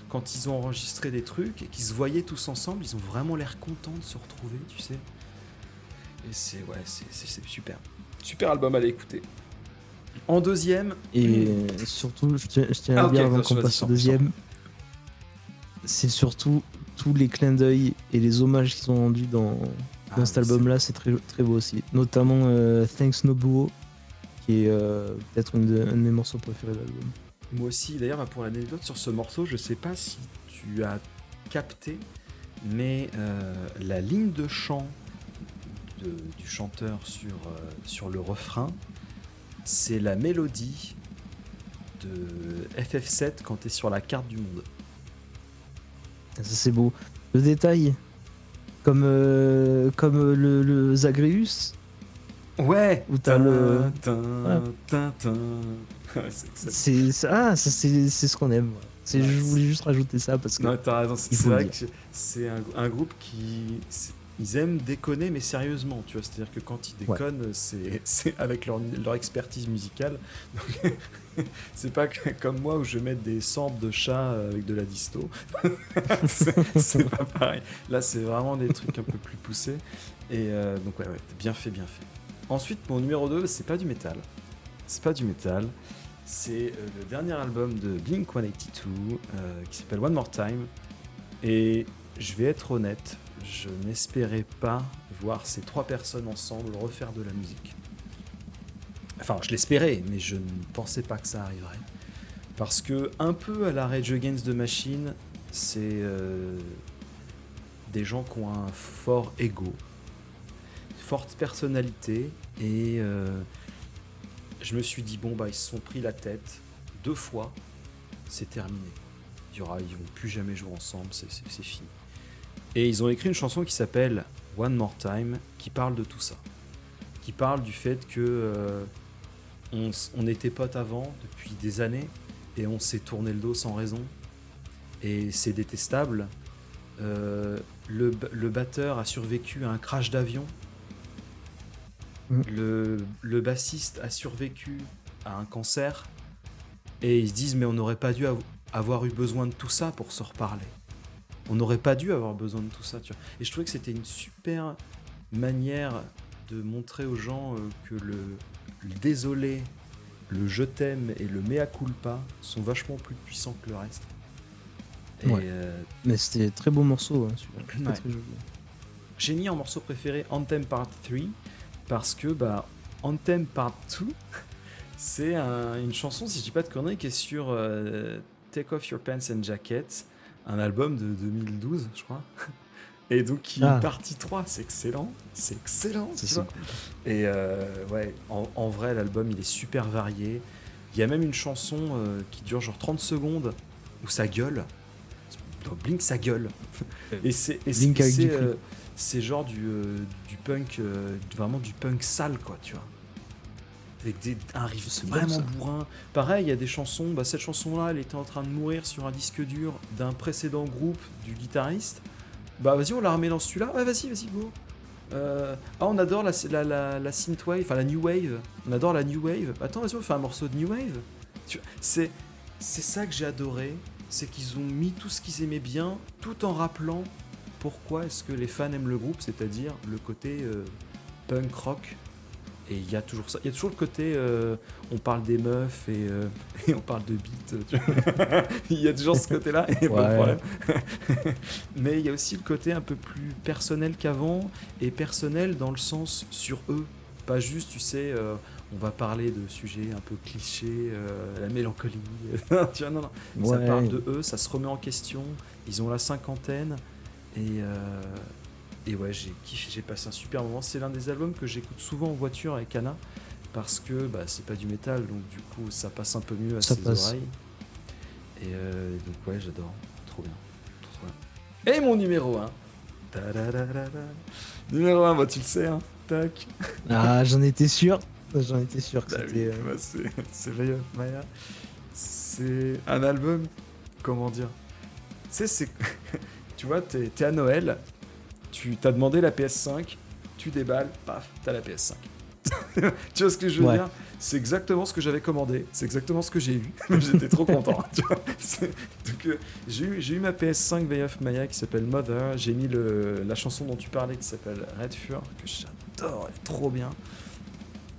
quand ils ont enregistré des trucs et qu'ils se voyaient tous ensemble, ils ont vraiment l'air contents de se retrouver, tu sais. Et c'est super. Super album à l'écouter. En deuxième, Et surtout, je tiens à Ah, ok, dire avant vas-y, qu'on passe sors, au deuxième, c'est surtout tous les clins d'œil et les hommages qui sont rendus dans cet album-là, c'est très, très beau aussi. Notamment Thanks Nobuo, qui est peut-être un de mes morceaux préférés de l'album. Moi aussi, d'ailleurs, bah, pour l'anecdote sur ce morceau, je sais pas si tu as capté, mais la ligne de chant du chanteur sur le refrain, c'est la mélodie de FF7 quand tu es sur la carte du monde. Ça, c'est beau. Le détail, comme le Zagreus, Ouais. où t'as le. Tin. Ouais, c'est excellent. c'est ce qu'on aime. Ouais, Je voulais juste rajouter ça parce que. Non, t'as raison. Il C'est faut le vrai dire. que c'est un groupe ils aiment déconner, mais sérieusement, tu vois. C'est-à-dire que quand ils déconnent, c'est avec leur expertise musicale. Donc, c'est pas comme moi où je vais mettre des samples de chats avec de la disto. C'est pas pareil. Là, c'est vraiment des trucs un peu plus poussés. Et donc, ouais, bien fait, bien fait. Ensuite, mon numéro 2, c'est pas du métal. c'est pas du métal. C'est le dernier album de Blink-182 qui s'appelle One More Time. Et je vais être honnête, je n'espérais pas voir ces 3 personnes ensemble refaire de la musique. Enfin, je l'espérais, mais je ne pensais pas que ça arriverait. Parce que, un peu à la Rage Against the Machine, c'est des gens qui ont un fort ego, forte personnalité, et je me suis dit, bon, bah, ils se sont pris la tête 2 fois, c'est terminé. Ils vont plus jamais jouer ensemble, c'est fini. Et ils ont écrit une chanson qui s'appelle One More Time, qui parle de tout ça. Qui parle du fait que on était potes avant, depuis des années, et on s'est tourné le dos sans raison. Et c'est détestable. Le batteur a survécu à un crash d'avion. Le bassiste a survécu à un cancer. Et ils se disent, mais on n'aurait pas dû avoir eu besoin de tout ça pour se reparler. On n'aurait pas dû avoir besoin de tout ça, tu vois. Et je trouvais que c'était une super manière de montrer aux gens que le désolé, le je t'aime et le mea culpa sont vachement plus puissants que le reste. Et Ouais. Mais c'était très beau morceau, hein, celui-là. Ouais. Très joli. J'ai mis en morceau préféré Anthem Part 3 parce que Anthem Part 2 c'est une chanson, si je dis pas de conneries, qui est sur Take Off Your Pants and Jacket, un album de 2012 je crois. Et donc qui est partie 3, c'est excellent, tu vois. Cool. Et ouais, en vrai l'album il est super varié. Il y a même une chanson qui dure genre 30 secondes où ça gueule. Blink ça gueule. Et c'est genre du punk, vraiment du punk sale quoi, tu vois. Avec un riff vraiment bourrin. Pareil, il y a des chansons, cette chanson-là, elle était en train de mourir sur un disque dur d'un précédent groupe du guitariste. Bah vas-y, on la remet dans celui-là. Ouais, vas-y, go. On adore la synthwave, enfin la new wave. On adore la new wave. Attends, vas-y, on fait un morceau de new wave. C'est ça que j'ai adoré, c'est qu'ils ont mis tout ce qu'ils aimaient bien, tout en rappelant pourquoi est-ce que les fans aiment le groupe, c'est-à-dire le côté punk rock. Et il y a toujours ça. Il y a toujours le côté on parle des meufs et on parle de beats. Il y a toujours ce côté-là et pas de problème. Mais il y a aussi le côté un peu plus personnel qu'avant, et personnel dans le sens sur eux. Pas juste, tu sais, on va parler de sujets un peu clichés, la mélancolie. Tu vois, non. Ça parle de eux, ça se remet en question. Ils ont la cinquantaine et ouais, j'ai kiffé, j'ai passé un super moment. C'est l'un des albums que j'écoute souvent en voiture avec Anna, parce que c'est pas du métal, donc du coup ça passe un peu mieux à ses oreilles. Et donc ouais, j'adore, trop bien. Et mon numéro 1. Numéro 1, tu le sais, hein. Tac. Ah, j'en étais sûr que c'était... c'est Veil of Maya. C'est un album, comment dire, c'est tu vois, t'es à Noël, tu t'as demandé la PS5, tu déballes, paf, t'as la PS5. Tu vois ce que je veux dire ? C'est exactement ce que j'avais commandé, c'est exactement ce que j'ai eu. J'étais trop content. Tu vois. Donc, j'ai eu ma PS5 Veil of Maya qui s'appelle Mother. J'ai mis la chanson dont tu parlais qui s'appelle Red Fur, que j'adore, elle est trop bien.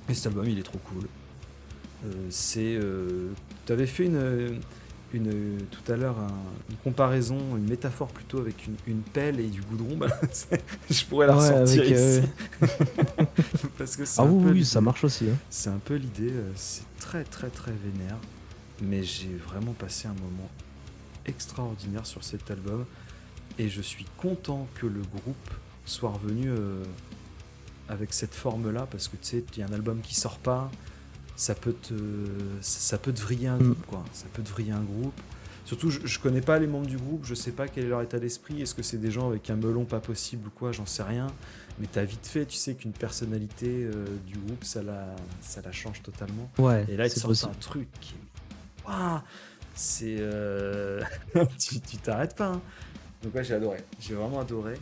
Et cet album, il est trop cool. T'avais fait tout à l'heure une comparaison, une métaphore plutôt avec une pelle et du goudron. Je pourrais la ressortir ici. Parce que c'est oui, ça marche aussi. Hein. C'est un peu l'idée, c'est très très très vénère, mais j'ai vraiment passé un moment extraordinaire sur cet album, et je suis content que le groupe soit revenu avec cette forme-là, parce que tu sais, il y a un album qui sort pas, ça peut te vriller un groupe, quoi. Ça peut te vriller un groupe. Surtout, je connais pas les membres du groupe, je sais pas quel est leur état d'esprit, est-ce que c'est des gens avec un melon pas possible ou quoi, j'en sais rien. Mais t'as vite fait, tu sais qu'une personnalité du groupe, ça la change totalement. Ouais, et là, ils sortent un truc qui est... Waouh, c'est... tu t'arrêtes pas. Hein. Donc ouais, j'ai vraiment adoré.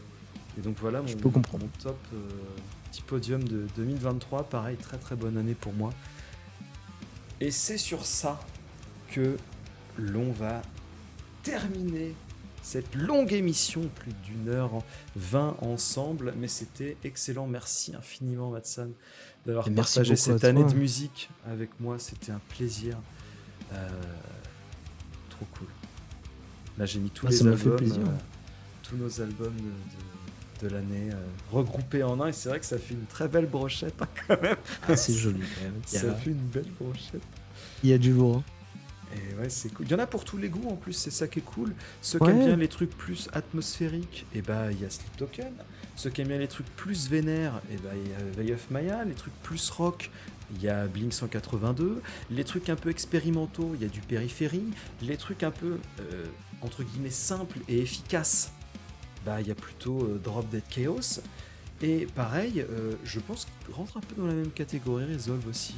Et donc voilà mon top petit podium de 2023. Pareil, très très bonne année pour moi. Et c'est sur ça que l'on va terminer cette longue émission, plus d'1h20 ensemble, mais c'était excellent. Merci infiniment, Matsan, d'avoir Et merci partagé beaucoup à cette année toi. de musique avec moi. C'était un plaisir. Euh, Trop cool. Là, j'ai mis tous Ah, les ça m'a fait albums, plaisir. tous nos albums de l'année regroupés en un, et c'est vrai que ça fait une très belle brochette, hein, quand même. Ah, c'est joli quand même. Ça fait une belle brochette. Il y a du lourd. Et ouais, c'est cool. Il y en a pour tous les goûts en plus, c'est ça qui est cool. Ceux qui Ouais. aiment bien les trucs plus atmosphériques, et bah il y a Sleep Token. Ceux qui aiment bien les trucs plus vénères, et bah il y a Veil of Maya. Les trucs plus rock, il y a Blink 182. Les trucs un peu expérimentaux, il y a du Périphérie. Les trucs un peu entre guillemets simples et efficaces, bah il y a plutôt Drop Dead Chaos. Et pareil, je pense qu'il rentre un peu dans la même catégorie, Resolve aussi,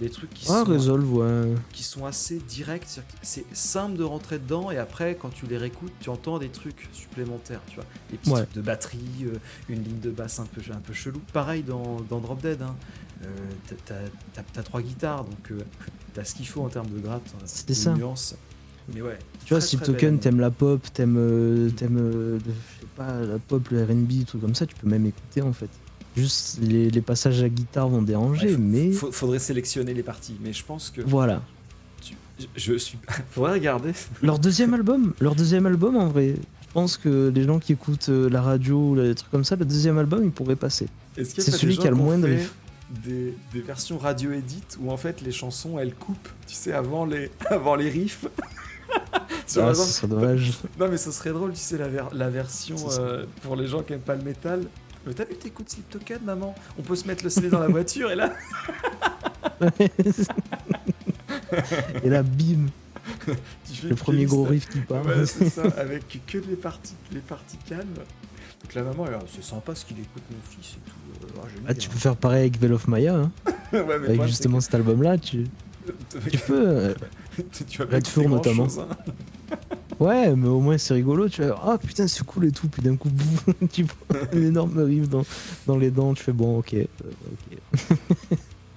des trucs Ah, Resolve, ouais. qui sont assez directs, c'est-à-dire que c'est simple de rentrer dedans, et après quand tu les réécoutes, tu entends des trucs supplémentaires, tu vois, des petits Ouais. trucs de batterie, une ligne de basse un peu chelou. Pareil dans Drop Dead, hein. T'as 3 guitares, donc t'as ce qu'il faut en termes de gratte, C'est de ça. nuances. Mais ouais, Tu vois, très, si très belle Token, année. t'aimes la pop, t'aimes, je sais pas, la pop, le R&B, trucs comme ça, tu peux même écouter en fait. Juste les passages à guitare vont déranger, Ouais, mais faudrait sélectionner les parties, mais je pense que voilà. je suis. Faudrait regarder. Leur deuxième album en vrai, je pense que les gens qui écoutent la radio ou des trucs comme ça, le deuxième album, il pourrait passer. Est-ce qu'il y C'est a pas des celui gens qui a le qui ont moins de fait riffs. des versions radio edit où en fait les chansons elles coupent, tu sais, avant les riffs. Sur, par Ah, exemple, ce serait dommage. non mais ce serait drôle, tu sais, la version Ce serait- pour les gens qui aiment pas le métal. Mais t'as vu, t'écoutes Sleep Token, maman? On peut se mettre le CD dans la voiture et là. Et là, bim, Tu fais le une premier gros playlist. riff qui part. Ouais, c'est ça, avec que les parties calmes. Donc la maman, alors, c'est sympa ce qu'il écoute mon fils et tout. J'aime Ah, bien. tu peux faire pareil avec Veil of Maya, hein. Ouais, mais Avec moi, justement cet album-là, tu peux. tu vas pas Red Fur écouter notamment. grand-chose, hein. Ouais, mais au moins c'est rigolo, tu vois. Ah putain, c'est cool et tout, puis d'un coup, boum, tu vois un énorme riff dans les dents, tu fais bon, ok.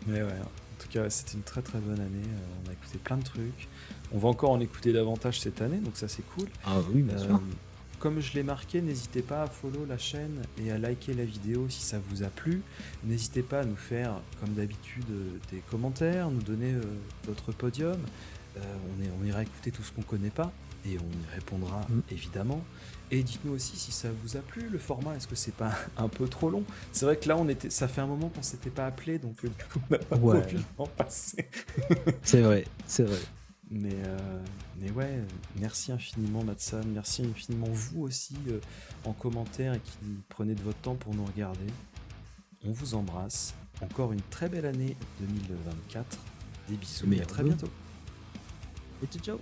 Mais ouais, en tout cas, c'était une très très bonne année. On a écouté plein de trucs. On va encore en écouter davantage cette année, donc ça c'est cool. Ah oui, bien sûr. Comme je l'ai marqué, n'hésitez pas à follow la chaîne et à liker la vidéo si ça vous a plu. N'hésitez pas à nous faire, comme d'habitude, des commentaires, nous donner votre podium. On ira écouter tout ce qu'on connaît pas et on y répondra évidemment. Et dites-nous aussi si ça vous a plu le format. Est-ce que c'est pas un peu trop long? C'est vrai que là, ça fait un moment qu'on s'était pas appelé, donc on n'a pas trop vu le temps passer. C'est vrai, c'est vrai. Mais ouais, merci infiniment Matsan, merci infiniment vous aussi en commentaire et qui prenez de votre temps pour nous regarder. On vous embrasse. Encore une très belle année 2024. Des bisous et à très bientôt. Et ciao.